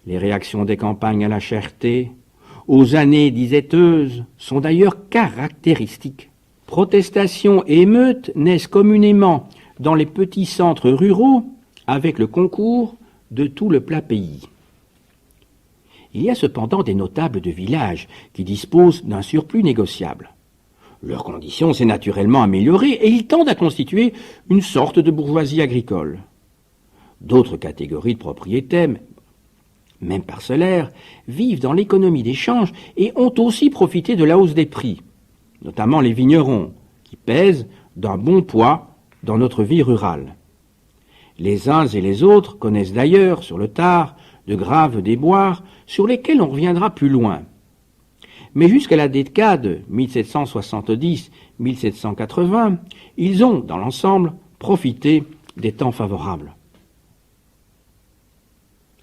Les réactions des campagnes à la cherté, aux années disette-euses, sont d'ailleurs caractéristiques. Protestations et émeutes naissent communément dans les petits centres ruraux avec le concours de tout le plat pays. Il y a cependant des notables de village qui disposent d'un surplus négociable. Leur condition s'est naturellement améliorée et ils tendent à constituer une sorte de bourgeoisie agricole. D'autres catégories de propriétaires, même parcellaires, vivent dans l'économie d'échange et ont aussi profité de la hausse des prix, notamment les vignerons, qui pèsent d'un bon poids dans notre vie rurale. Les uns et les autres connaissent d'ailleurs, sur le tard, de graves déboires sur lesquels on reviendra plus loin. Mais jusqu'à la décade 1770-1780, ils ont, dans l'ensemble, profité des temps favorables.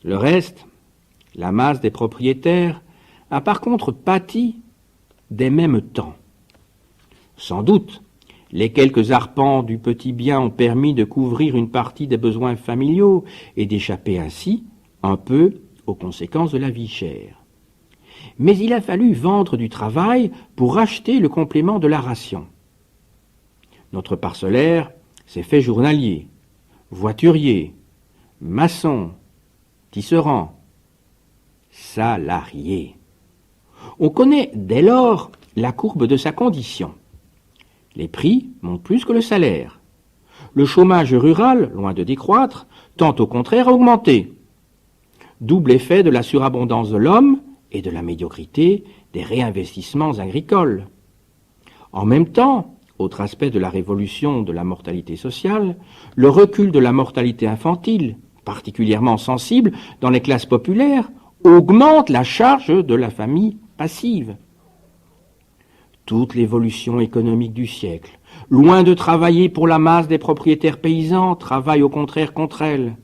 Le reste, la masse des propriétaires, a par contre pâti des mêmes temps. Sans doute, les quelques arpents du petit bien ont permis de couvrir une partie des besoins familiaux et d'échapper ainsi un peu aux conséquences de la vie chère. Mais il a fallu vendre du travail pour acheter le complément de la ration. Notre parcellaire s'est fait journalier, voiturier, maçon, tisserand, salarié. On connaît dès lors la courbe de sa condition. Les prix montent plus que le salaire. Le chômage rural, loin de décroître, tend au contraire à augmenter. Double effet de la surabondance de l'homme et de la médiocrité des réinvestissements agricoles. En même temps, autre aspect de la révolution de la mortalité sociale, le recul de la mortalité infantile, particulièrement sensible dans les classes populaires, augmente la charge de la famille passive. Toute l'évolution économique du siècle, loin de travailler pour la masse des propriétaires paysans, travaille au contraire contre elle,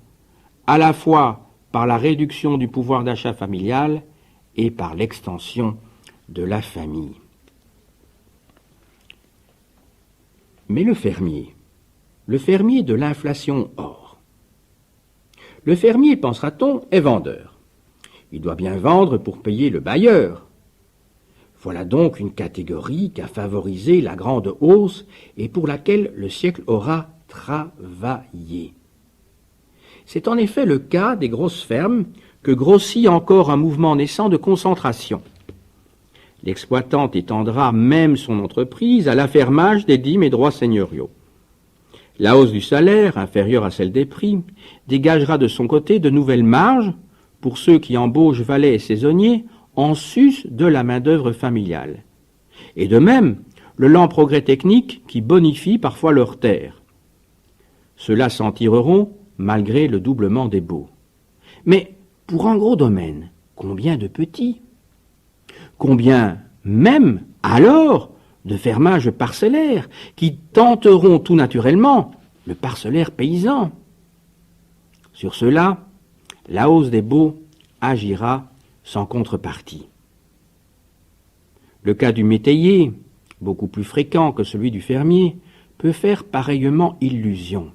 à la fois par la réduction du pouvoir d'achat familial et par l'extension de la famille. Mais le fermier de l'inflation or. Le fermier, pensera-t-on, est vendeur. Il doit bien vendre pour payer le bailleur. Voilà donc une catégorie qu'a favorisé la grande hausse et pour laquelle le siècle aura travaillé. C'est en effet le cas des grosses fermes que grossit encore un mouvement naissant de concentration. L'exploitant étendra même son entreprise à l'affermage des dîmes et droits seigneuriaux. La hausse du salaire, inférieure à celle des prix, dégagera de son côté de nouvelles marges pour ceux qui embauchent valets et saisonniers en sus de la main-d'œuvre familiale. Et de même, le lent progrès technique qui bonifie parfois leurs terres. Ceux-là s'en tireront malgré le doublement des baux. Mais pour un gros domaine, combien de petits? Combien même, alors, de fermages parcellaires qui tenteront tout naturellement le parcellaire paysan? Sur cela, la hausse des baux agira sans contrepartie. Le cas du métayer, beaucoup plus fréquent que celui du fermier, peut faire pareillement illusion.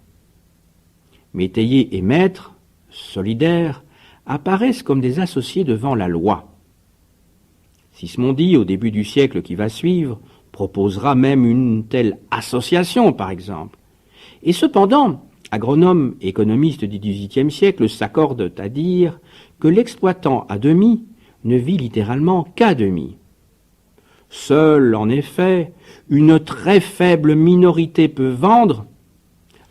Métayer et maître, solidaires, apparaissent comme des associés devant la loi. Sismondi, au début du siècle qui va suivre, proposera même une telle association, par exemple. Et cependant, agronomes et économistes du XVIIIe siècle s'accordent à dire que l'exploitant à demi ne vit littéralement qu'à demi. Seule, en effet, une très faible minorité peut vendre,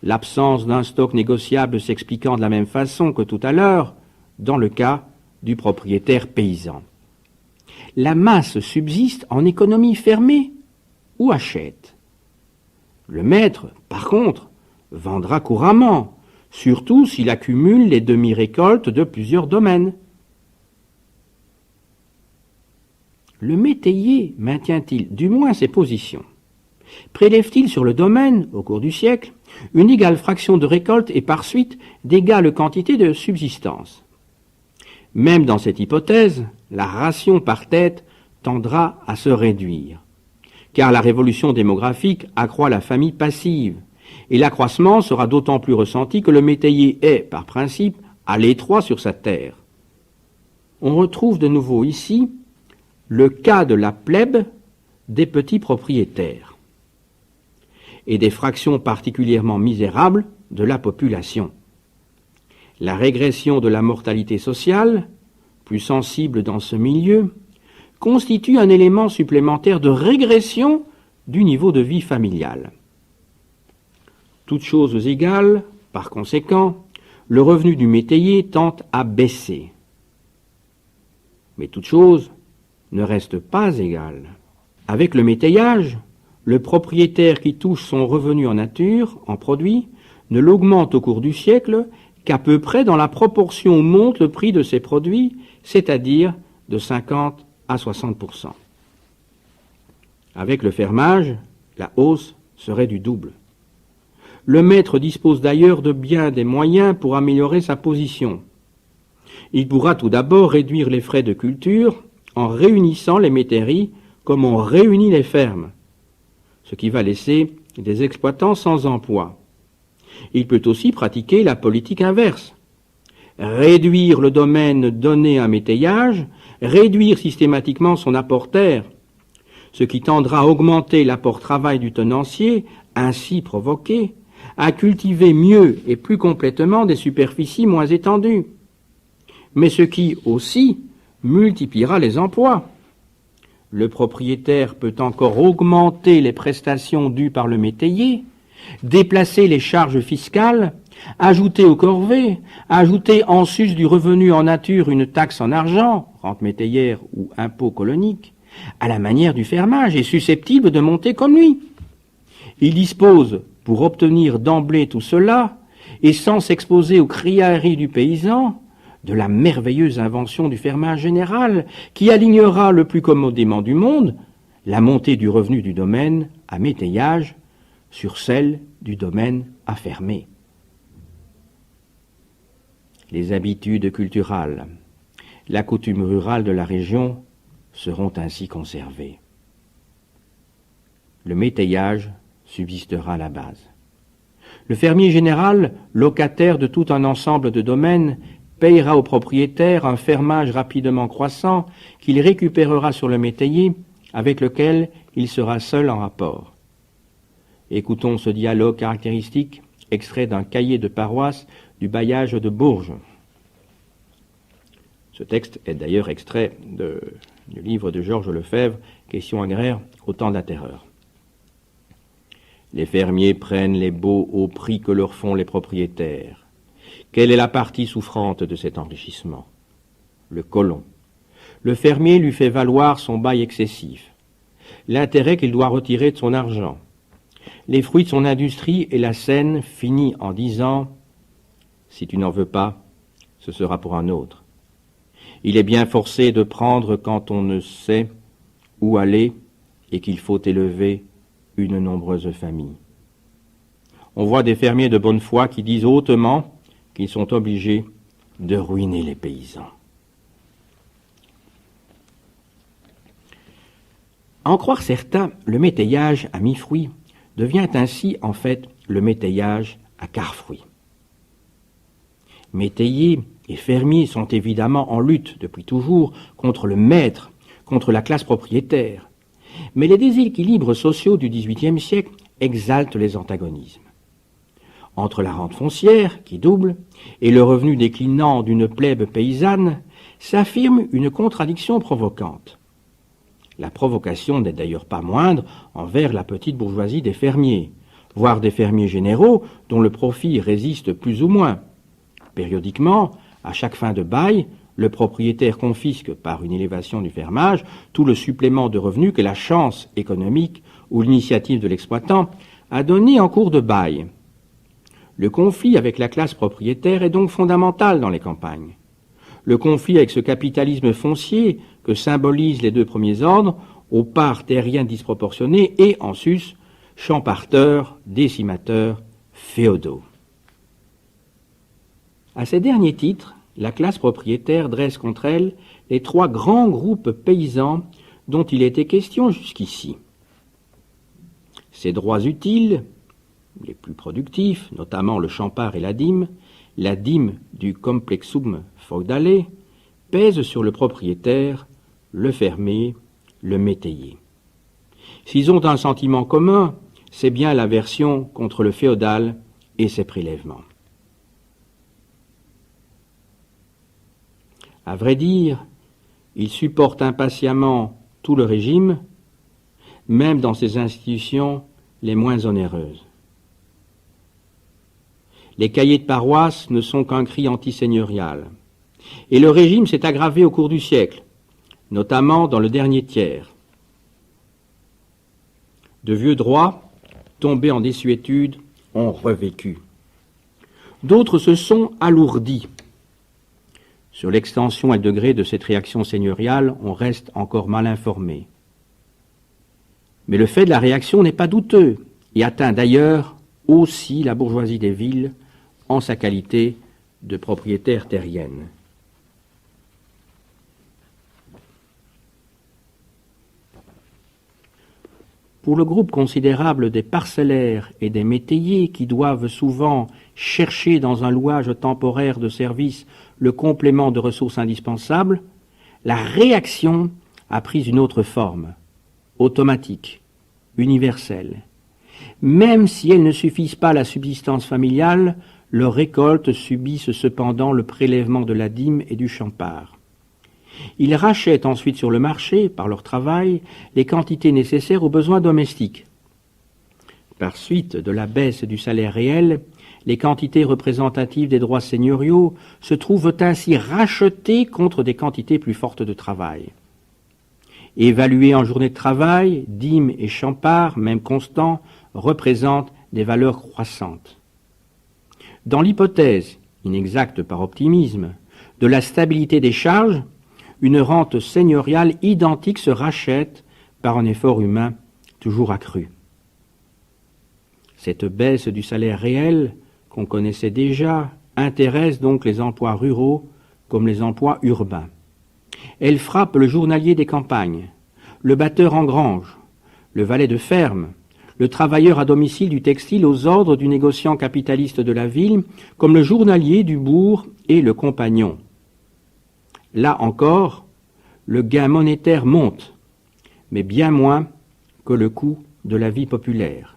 l'absence d'un stock négociable s'expliquant de la même façon que tout à l'heure dans le cas du propriétaire paysan. La masse subsiste en économie fermée ou achète. Le maître, par contre, vendra couramment, surtout s'il accumule les demi-récoltes de plusieurs domaines. Le métayer maintient-il du moins ses positions? Prélève-t-il sur le domaine, au cours du siècle, une égale fraction de récolte et par suite d'égale quantité de subsistance? Même dans cette hypothèse, la ration par tête tendra à se réduire, car la révolution démographique accroît la famille passive, et l'accroissement sera d'autant plus ressenti que le métayer est, par principe, à l'étroit sur sa terre. On retrouve de nouveau ici le cas de la plèbe des petits propriétaires et des fractions particulièrement misérables de la population. La régression de la mortalité sociale, plus sensible dans ce milieu, constitue un élément supplémentaire de régression du niveau de vie familial. Toutes choses égales, par conséquent, le revenu du métayer tend à baisser. Mais toutes choses ne restent pas égales. Avec le métayage, le propriétaire qui touche son revenu en nature, en produit, ne l'augmente au cours du siècle qu'à peu près dans la proportion où monte le prix de ses produits, c'est-à-dire de 50 à 60%. Avec le fermage, la hausse serait du double. Le maître dispose d'ailleurs de bien des moyens pour améliorer sa position. Il pourra tout d'abord réduire les frais de culture en réunissant les métairies comme on réunit les fermes, ce qui va laisser des exploitants sans emploi. Il peut aussi pratiquer la politique inverse. Réduire le domaine donné à métayage, réduire systématiquement son apport terre, ce qui tendra à augmenter l'apport travail du tenancier, ainsi provoqué, à cultiver mieux et plus complètement des superficies moins étendues, mais ce qui aussi multipliera les emplois. Le propriétaire peut encore augmenter les prestations dues par le métayer, déplacer les charges fiscales, ajouter aux corvées, ajouter en sus du revenu en nature une taxe en argent, rente métayère ou impôt colonique, à la manière du fermage et susceptible de monter comme lui. Il dispose, pour obtenir d'emblée tout cela, et sans s'exposer aux criailleries du paysan, de la merveilleuse invention du fermage général qui alignera le plus commodément du monde la montée du revenu du domaine à métayage sur celle du domaine à fermer. Les habitudes culturales, la coutume rurale de la région seront ainsi conservées. Le métayage subsistera à la base. Le fermier général, locataire de tout un ensemble de domaines, payera au propriétaire un fermage rapidement croissant qu'il récupérera sur le métayer, avec lequel il sera seul en rapport. Écoutons ce dialogue caractéristique, extrait d'un cahier de paroisse du bailliage de Bourges. Ce texte est d'ailleurs extrait du livre de Georges Lefebvre, Questions agraires au temps de la terreur. Les fermiers prennent les baux au prix que leur font les propriétaires. Quelle est la partie souffrante de cet enrichissement? Le colon. Le fermier lui fait valoir son bail excessif, l'intérêt qu'il doit retirer de son argent, les fruits de son industrie, et la scène finit en disant « Si tu n'en veux pas, ce sera pour un autre. » Il est bien forcé de prendre quand on ne sait où aller et qu'il faut élever une nombreuse famille. On voit des fermiers de bonne foi qui disent hautement qu'ils sont obligés de ruiner les paysans. À en croire certains, le métayage à mi-fruit devient ainsi en fait le métayage à quart-fruit. Métayers et fermiers sont évidemment en lutte depuis toujours contre le maître, contre la classe propriétaire. Mais les déséquilibres sociaux du XVIIIe siècle exaltent les antagonismes. Entre la rente foncière, qui double, et le revenu déclinant d'une plèbe paysanne, s'affirme une contradiction provocante. La provocation n'est d'ailleurs pas moindre envers la petite bourgeoisie des fermiers, voire des fermiers généraux dont le profit résiste plus ou moins. Périodiquement, à chaque fin de bail, le propriétaire confisque par une élévation du fermage tout le supplément de revenus que la chance économique ou l'initiative de l'exploitant a donné en cours de bail. Le conflit avec la classe propriétaire est donc fondamental dans les campagnes. Le conflit avec ce capitalisme foncier que symbolisent les deux premiers ordres, aux parts terriens disproportionnées et, en sus, champarteurs, décimateurs, féodaux. À ces derniers titres, la classe propriétaire dresse contre elle les trois grands groupes paysans dont il était question jusqu'ici. Ces droits utiles, les plus productifs, notamment le champart et la dîme du complexum feudale, pèsent sur le propriétaire, le fermier, le métayer. S'ils ont un sentiment commun, c'est bien l'aversion contre le féodal et ses prélèvements. À vrai dire, ils supportent impatiemment tout le régime, même dans ses institutions les moins onéreuses. Les cahiers de paroisse ne sont qu'un cri antiseigneurial. Et le régime s'est aggravé au cours du siècle, notamment dans le dernier tiers. De vieux droits, tombés en désuétude, ont revécu. D'autres se sont alourdis. Sur l'extension et le degré de cette réaction seigneuriale, on reste encore mal informé. Mais le fait de la réaction n'est pas douteux et atteint d'ailleurs aussi la bourgeoisie des villes en sa qualité de propriétaire terrienne. Pour le groupe considérable des parcellaires et des métayers qui doivent souvent chercher dans un louage temporaire de service le complément de ressources indispensables, la réaction a pris une autre forme, automatique, universelle. Même si elles ne suffisent pas à la subsistance familiale, leurs récoltes subissent cependant le prélèvement de la dîme et du champart. Ils rachètent ensuite sur le marché, par leur travail, les quantités nécessaires aux besoins domestiques. Par suite de la baisse du salaire réel, les quantités représentatives des droits seigneuriaux se trouvent ainsi rachetées contre des quantités plus fortes de travail. Évalués en journée de travail, dîmes et champart, même constants, représentent des valeurs croissantes. Dans l'hypothèse, inexacte par optimisme, de la stabilité des charges, une rente seigneuriale identique se rachète par un effort humain toujours accru. Cette baisse du salaire réel, qu'on connaissait déjà, intéresse donc les emplois ruraux comme les emplois urbains. Elle frappe le journalier des campagnes, le batteur en grange, le valet de ferme, le travailleur à domicile du textile aux ordres du négociant capitaliste de la ville, comme le journalier du bourg et le compagnon. Là encore, le gain monétaire monte, mais bien moins que le coût de la vie populaire.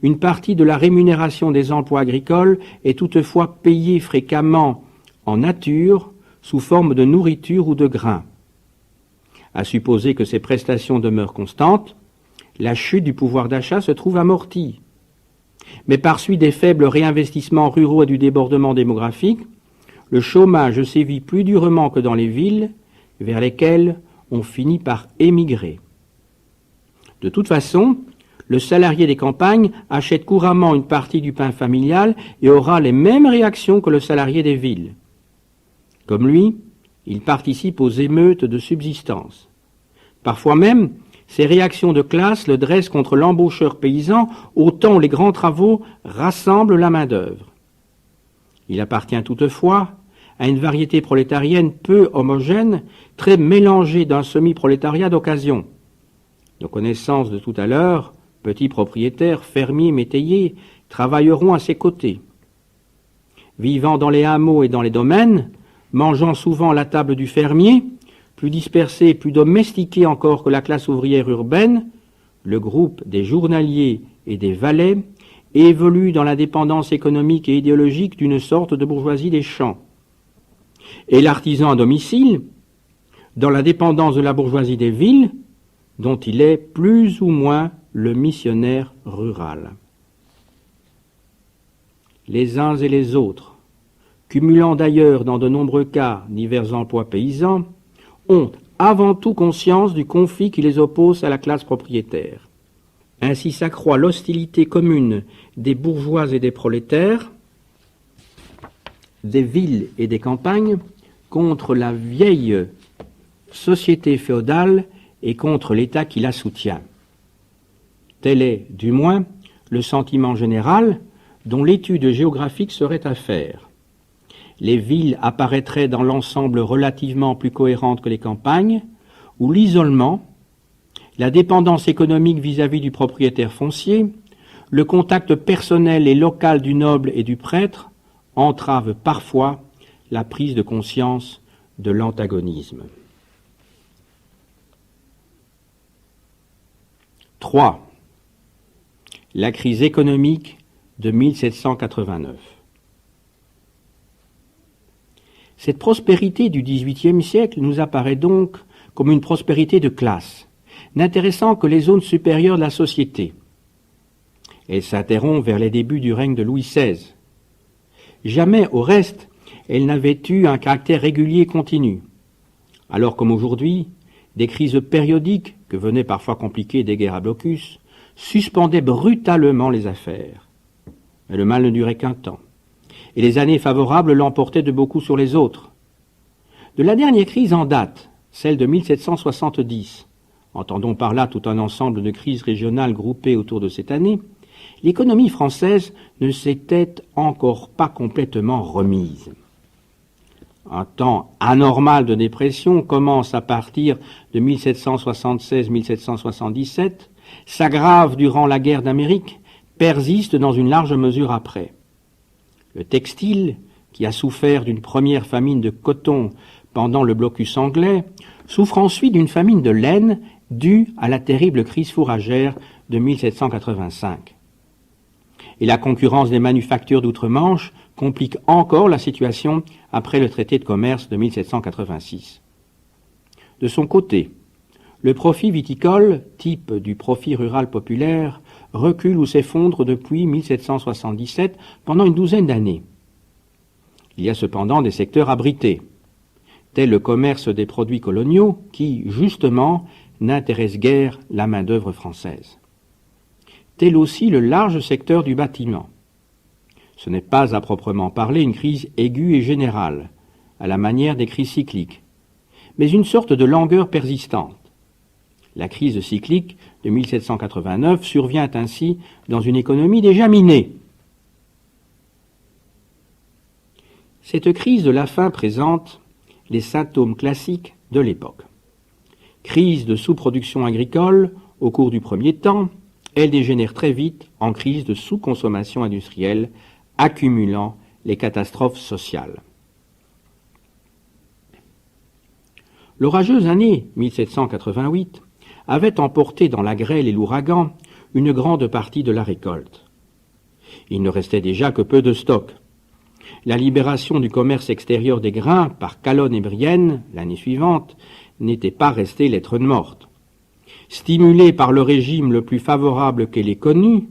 Une partie de la rémunération des emplois agricoles est toutefois payée fréquemment en nature sous forme de nourriture ou de grains. À supposer que ces prestations demeurent constantes, la chute du pouvoir d'achat se trouve amortie. Mais par suite des faibles réinvestissements ruraux et du débordement démographique, le chômage sévit plus durement que dans les villes, vers lesquelles on finit par émigrer. De toute façon, le salarié des campagnes achète couramment une partie du pain familial et aura les mêmes réactions que le salarié des villes. Comme lui, il participe aux émeutes de subsistance. Parfois même, ces réactions de classe le dressent contre l'embaucheur paysan, autant les grands travaux rassemblent la main-d'œuvre. Il appartient toutefois à une variété prolétarienne peu homogène, très mélangée d'un semi-prolétariat d'occasion. Nos connaissances de tout à l'heure, petits propriétaires, fermiers, métayers, travailleront à ses côtés. Vivant dans les hameaux et dans les domaines, mangeant souvent à la table du fermier, plus dispersé et plus domestiqué encore que la classe ouvrière urbaine, le groupe des journaliers et des valets évolue dans la dépendance économique et idéologique d'une sorte de bourgeoisie des champs. Et l'artisan à domicile, dans la dépendance de la bourgeoisie des villes, dont il est plus ou moins le missionnaire rural. Les uns et les autres, cumulant d'ailleurs dans de nombreux cas divers emplois paysans, ont avant tout conscience du conflit qui les oppose à la classe propriétaire. Ainsi s'accroît l'hostilité commune des bourgeois et des prolétaires, des villes et des campagnes, contre la vieille société féodale et contre l'État qui la soutient. Tel est, du moins, le sentiment général dont l'étude géographique serait à faire. Les villes apparaîtraient dans l'ensemble relativement plus cohérentes que les campagnes, où l'isolement, la dépendance économique vis-à-vis du propriétaire foncier, le contact personnel et local du noble et du prêtre entravent parfois la prise de conscience de l'antagonisme. 3. La crise économique de 1789. Cette prospérité du XVIIIe siècle nous apparaît donc comme une prospérité de classe, n'intéressant que les zones supérieures de la société. Elle s'interrompt vers les débuts du règne de Louis XVI. Jamais, au reste, elle n'avait eu un caractère régulier et continu. Alors comme aujourd'hui, des crises périodiques, que venaient parfois compliquer des guerres à blocus, suspendaient brutalement les affaires. Mais le mal ne durait qu'un temps, et les années favorables l'emportaient de beaucoup sur les autres. De la dernière crise en date, celle de 1770, entendons par là tout un ensemble de crises régionales groupées autour de cette année, l'économie française ne s'était encore pas complètement remise. Un temps anormal de dépression commence à partir de 1776-1777, s'aggrave durant la guerre d'Amérique, persiste dans une large mesure après. Le textile, qui a souffert d'une première famine de coton pendant le blocus anglais, souffre ensuite d'une famine de laine due à la terrible crise fourragère de 1785. Et la concurrence des manufactures d'outre-Manche complique encore la situation après le traité de commerce de 1786. De son côté, le profit viticole, type du profit rural populaire, recule ou s'effondre depuis 1777 pendant une douzaine d'années. Il y a cependant des secteurs abrités, tel le commerce des produits coloniaux qui, justement, n'intéresse guère la main-d'œuvre française. Tel aussi le large secteur du bâtiment. Ce n'est pas à proprement parler une crise aiguë et générale, à la manière des crises cycliques, mais une sorte de langueur persistante. La crise cyclique de 1789 survient ainsi dans une économie déjà minée. Cette crise de la faim présente les symptômes classiques de l'époque. Crise de sous-production agricole au cours du premier temps, elle dégénère très vite en crise de sous-consommation industrielle, accumulant les catastrophes sociales. L'orageuse année 1788 avait emporté dans la grêle et l'ouragan une grande partie de la récolte. Il ne restait déjà que peu de stock. La libération du commerce extérieur des grains par Calonne et Brienne, l'année suivante, n'était pas restée lettre morte. Stimulée par le régime le plus favorable qu'elle ait connu,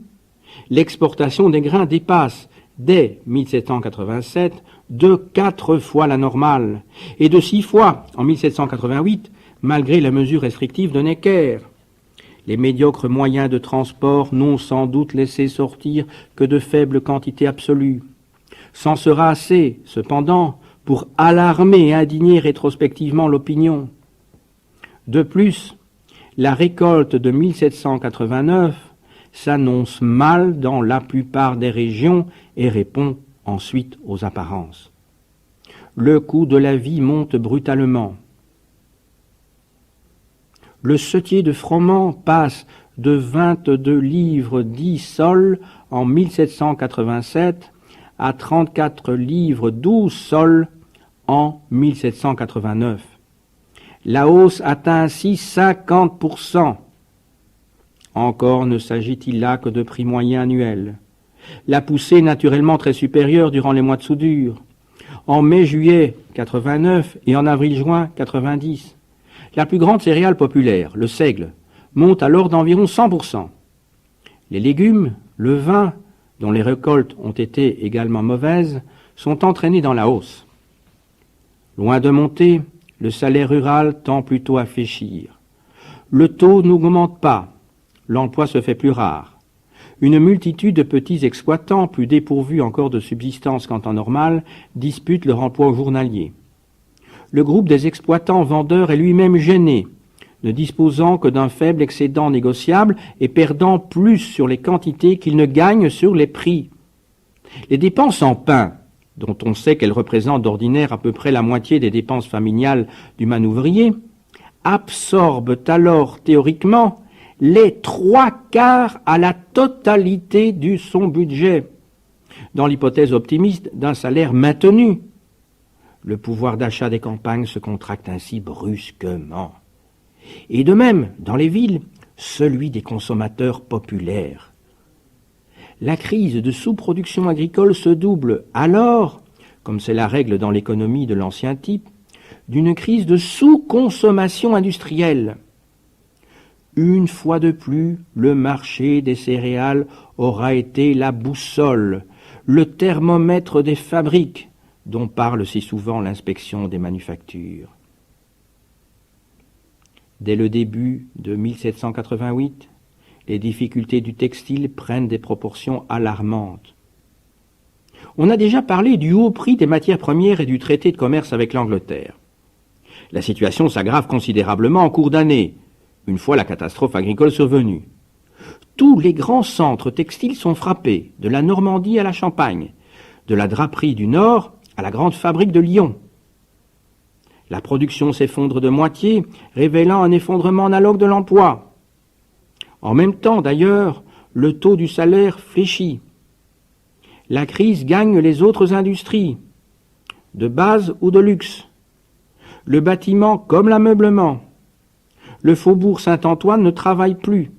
l'exportation des grains dépasse, dès 1787, de 4 fois la normale, et de 6 fois en 1788, malgré la mesure restrictive de Necker. Les médiocres moyens de transport n'ont sans doute laissé sortir que de faibles quantités absolues. C'en sera assez, cependant, pour alarmer et indigner rétrospectivement l'opinion. De plus, la récolte de 1789 s'annonce mal dans la plupart des régions et répond ensuite aux apparences. Le coût de la vie monte brutalement. Le settier de Froment passe de 22 livres 10 sols en 1787 à 34 livres 12 sols en 1789. La hausse atteint ainsi 50%. Encore ne s'agit-il là que de prix moyens annuels. La poussée est naturellement très supérieure durant les mois de soudure. En mai-juillet 89 et en avril-juin 90. La plus grande céréale populaire, le seigle, monte alors d'environ 100%. Les légumes, le vin, dont les récoltes ont été également mauvaises, sont entraînés dans la hausse. Loin de monter, le salaire rural tend plutôt à fléchir. Le taux n'augmente pas, l'emploi se fait plus rare. Une multitude de petits exploitants, plus dépourvus encore de subsistance qu'en temps normal, disputent leur emploi au journalier. Le groupe des exploitants vendeurs est lui-même gêné, ne disposant que d'un faible excédent négociable et perdant plus sur les quantités qu'il ne gagne sur les prix. Les dépenses en pain, dont on sait qu'elles représentent d'ordinaire à peu près la moitié des dépenses familiales du manouvrier, absorbent alors théoriquement les 3/4 à la totalité de son budget, dans l'hypothèse optimiste d'un salaire maintenu. Le pouvoir d'achat des campagnes se contracte ainsi brusquement. Et de même, dans les villes, celui des consommateurs populaires. La crise de sous-production agricole se double alors, comme c'est la règle dans l'économie de l'ancien type, d'une crise de sous-consommation industrielle. Une fois de plus, le marché des céréales aura été la boussole, le thermomètre des fabriques, dont parle si souvent l'inspection des manufactures. Dès le début de 1788, les difficultés du textile prennent des proportions alarmantes. On a déjà parlé du haut prix des matières premières et du traité de commerce avec l'Angleterre. La situation s'aggrave considérablement en cours d'année, une fois la catastrophe agricole survenue. Tous les grands centres textiles sont frappés, de la Normandie à la Champagne, de la draperie du Nord à la grande fabrique de Lyon. La production s'effondre de moitié, révélant un effondrement analogue de l'emploi. En même temps, d'ailleurs, le taux du salaire fléchit. La crise gagne les autres industries, de base ou de luxe. Le bâtiment comme l'ameublement. Le faubourg Saint-Antoine ne travaille plus.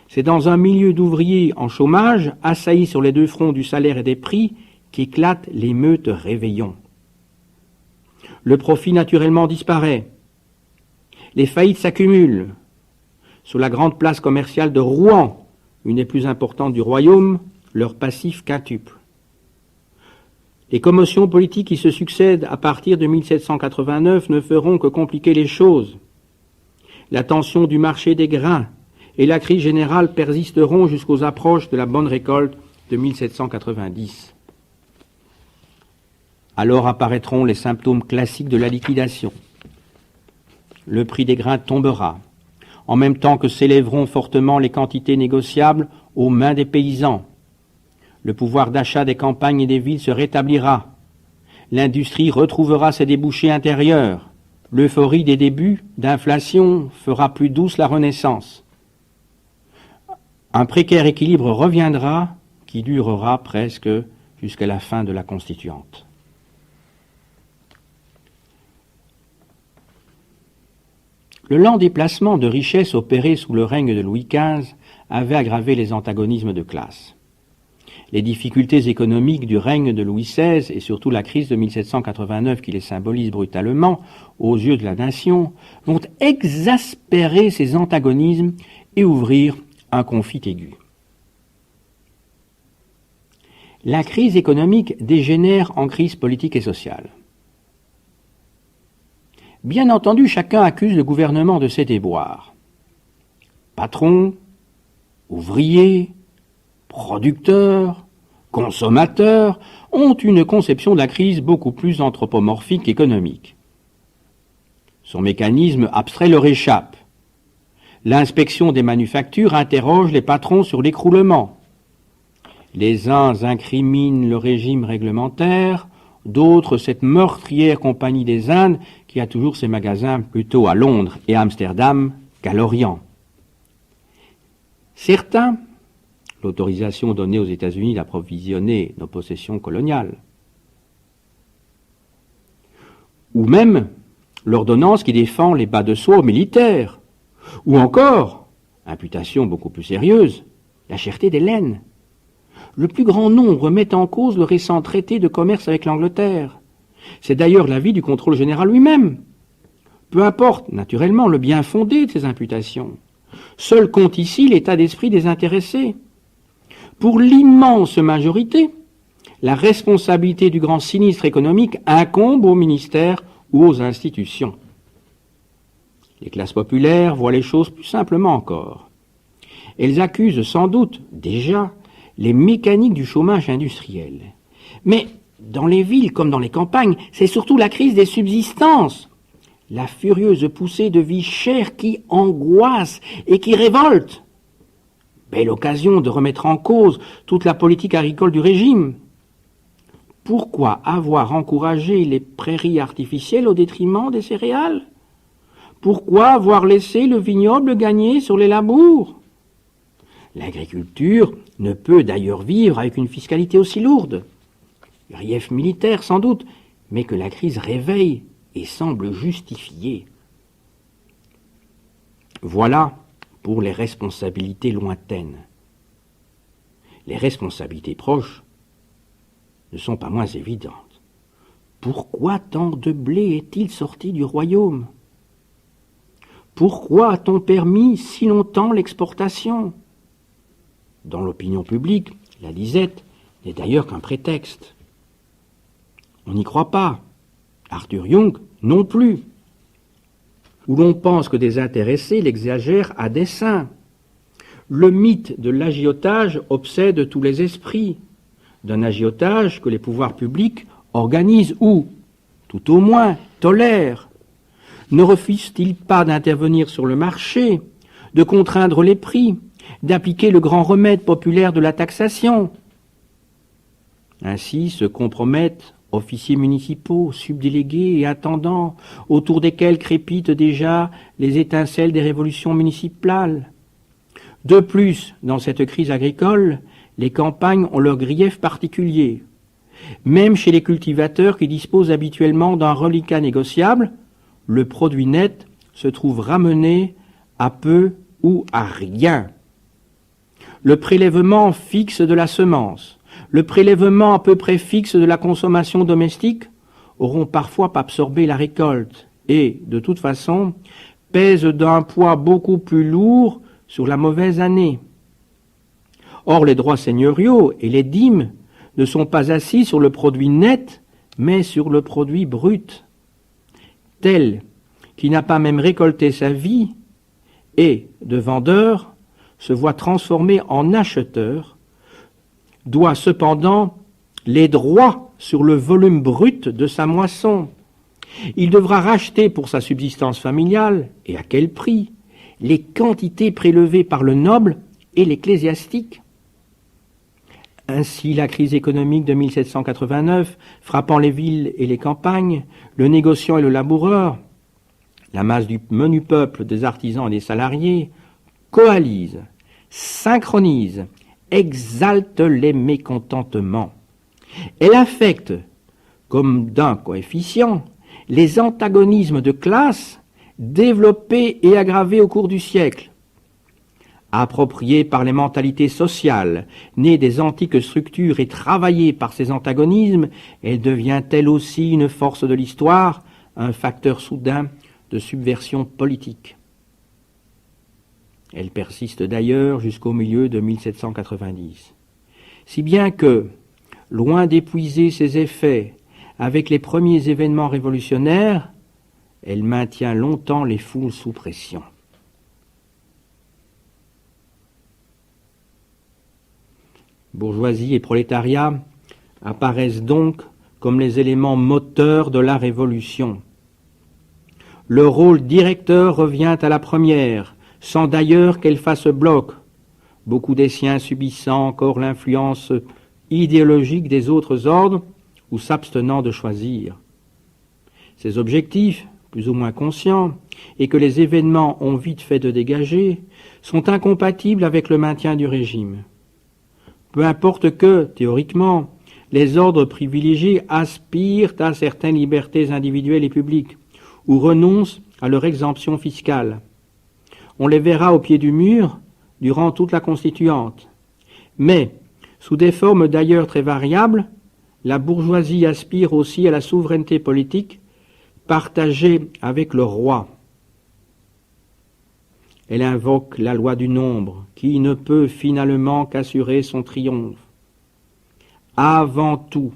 C'est dans un milieu d'ouvriers en chômage, assaillis sur les deux fronts du salaire et des prix, qu'éclate l'émeute réveillon. Le profit naturellement disparaît. Les faillites s'accumulent. Sur la grande place commerciale de Rouen, une des plus importantes du royaume, leur passif quintuple. Les commotions politiques qui se succèdent à partir de 1789 ne feront que compliquer les choses. La tension du marché des grains et la crise générale persisteront jusqu'aux approches de la bonne récolte de 1790. Alors apparaîtront les symptômes classiques de la liquidation. Le prix des grains tombera, en même temps que s'élèveront fortement les quantités négociables aux mains des paysans. Le pouvoir d'achat des campagnes et des villes se rétablira. L'industrie retrouvera ses débouchés intérieurs. L'euphorie des débuts d'inflation fera plus douce la renaissance. un précaire équilibre reviendra qui durera presque jusqu'à la fin de la Constituante. Le lent déplacement de richesses opéré sous le règne de Louis XV avait aggravé les antagonismes de classe. Les difficultés économiques du règne de Louis XVI et surtout la crise de 1789 qui les symbolise brutalement aux yeux de la nation vont exaspérer ces antagonismes et ouvrir un conflit aigu. La crise économique dégénère en crise politique et sociale. Bien entendu, chacun accuse le gouvernement de ses déboires. Patrons, ouvriers, producteurs, consommateurs ont une conception de la crise beaucoup plus anthropomorphique qu'économique. Son mécanisme abstrait leur échappe. L'inspection des manufactures interroge les patrons sur l'écroulement. Les uns incriminent le régime réglementaire, d'autres cette meurtrière compagnie des Indes qui a toujours ses magasins plutôt à Londres et à Amsterdam qu'à l'Orient. Certains, l'autorisation donnée aux États-Unis d'approvisionner nos possessions coloniales, ou même l'ordonnance qui défend les bas de soie aux militaires, ou encore, imputation beaucoup plus sérieuse, la cherté des laines. Le plus grand nombre met en cause le récent traité de commerce avec l'Angleterre. C'est d'ailleurs l'avis du contrôle général lui-même. Peu importe, naturellement, le bien fondé de ces imputations. Seul compte ici l'état d'esprit des intéressés. Pour l'immense majorité, la responsabilité du grand sinistre économique incombe au ministère ou aux institutions. Les classes populaires voient les choses plus simplement encore. Elles accusent sans doute déjà les mécaniques du chômage industriel. Mais dans les villes comme dans les campagnes, c'est surtout la crise des subsistances, la furieuse poussée de vie chère qui angoisse et qui révolte. Belle occasion de remettre en cause toute la politique agricole du régime. Pourquoi avoir encouragé les prairies artificielles au détriment des céréales? Pourquoi avoir laissé le vignoble gagner sur les labours? L'agriculture ne peut d'ailleurs vivre avec une fiscalité aussi lourde. Grief militaire sans doute, mais que la crise réveille et semble justifier. Voilà pour les responsabilités lointaines. Les responsabilités proches ne sont pas moins évidentes. Pourquoi tant de blé est-il sorti du royaume? Pourquoi a-t-on permis si longtemps l'exportation? Dans l'opinion publique, la disette n'est d'ailleurs qu'un prétexte. On n'y croit pas. Arthur Young non plus. Où l'on pense que des intéressés l'exagèrent à dessein. Le mythe de l'agiotage obsède tous les esprits, d'un agiotage que les pouvoirs publics organisent ou, tout au moins, tolèrent. Ne refuse-t-il pas d'intervenir sur le marché, de contraindre les prix, d'appliquer le grand remède populaire de la taxation? Ainsi se compromettent officiers municipaux, subdélégués et intendants, autour desquels crépitent déjà les étincelles des révolutions municipales. De plus, dans cette crise agricole, les campagnes ont leurs griefs particuliers. Même chez les cultivateurs qui disposent habituellement d'un reliquat négociable, le produit net se trouve ramené à peu ou à rien. Le prélèvement fixe de la semence, le prélèvement à peu près fixe de la consommation domestique auront parfois absorbé la récolte et, de toute façon, pèsent d'un poids beaucoup plus lourd sur la mauvaise année. Or, les droits seigneuriaux et les dîmes ne sont pas assis sur le produit net, mais sur le produit brut. Tel qui n'a pas même récolté sa vie et, de vendeur, se voit transformé en acheteur, doit cependant les droits sur le volume brut de sa moisson. Il devra racheter pour sa subsistance familiale, et à quel prix, les quantités prélevées par le noble et l'ecclésiastique. Ainsi, la crise économique de 1789, frappant les villes et les campagnes, le négociant et le laboureur, la masse du menu peuple des artisans et des salariés, coalise, synchronise, exalte les mécontentements. Elle affecte, comme d'un coefficient, les antagonismes de classe développés et aggravés au cours du siècle. Appropriée par les mentalités sociales, nées des antiques structures et travaillée par ces antagonismes, elle devient elle aussi une force de l'histoire, un facteur soudain de subversion politique. Elle persiste d'ailleurs jusqu'au milieu de 1790. Si bien que, loin d'épuiser ses effets avec les premiers événements révolutionnaires, elle maintient longtemps les foules sous pression. Bourgeoisie et prolétariat apparaissent donc comme les éléments moteurs de la révolution. Le rôle directeur revient à la première, sans d'ailleurs qu'elle fasse bloc, beaucoup des siens subissant encore l'influence idéologique des autres ordres ou s'abstenant de choisir. Ces objectifs, plus ou moins conscients, et que les événements ont vite fait de dégager, sont incompatibles avec le maintien du régime. Peu importe que, théoriquement, les ordres privilégiés aspirent à certaines libertés individuelles et publiques, ou renoncent à leur exemption fiscale. On les verra au pied du mur durant toute la Constituante. Mais, sous des formes d'ailleurs très variables, la bourgeoisie aspire aussi à la souveraineté politique partagée avec le roi. Elle invoque la loi du nombre, qui ne peut finalement qu'assurer son triomphe. Avant tout,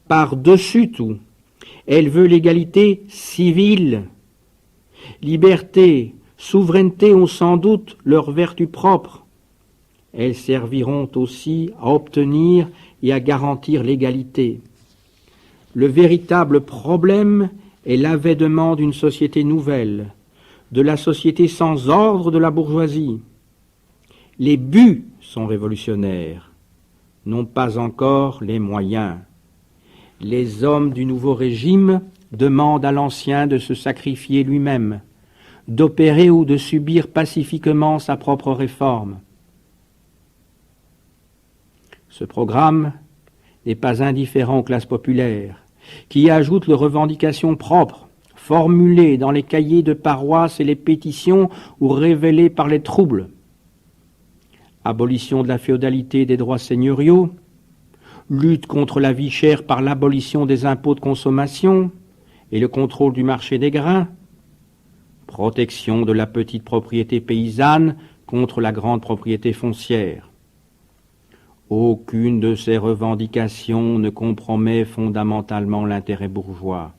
par-dessus tout, elle veut l'égalité civile. Liberté, souveraineté ont sans doute leurs vertus propres. Elles serviront aussi à obtenir et à garantir l'égalité. Le véritable problème est l'avènement d'une société nouvelle, de la société sans ordre de la bourgeoisie. Les buts sont révolutionnaires, non pas encore les moyens. Les hommes du nouveau régime demandent à l'ancien de se sacrifier lui-même, d'opérer ou de subir pacifiquement sa propre réforme. Ce programme n'est pas indifférent aux classes populaires, qui y ajoutent leurs revendications propres, formulées dans les cahiers de paroisse et les pétitions ou révélées par les troubles. Abolition de la féodalité et des droits seigneuriaux, lutte contre la vie chère par l'abolition des impôts de consommation et le contrôle du marché des grains, protection de la petite propriété paysanne contre la grande propriété foncière. Aucune de ces revendications ne compromet fondamentalement l'intérêt bourgeois.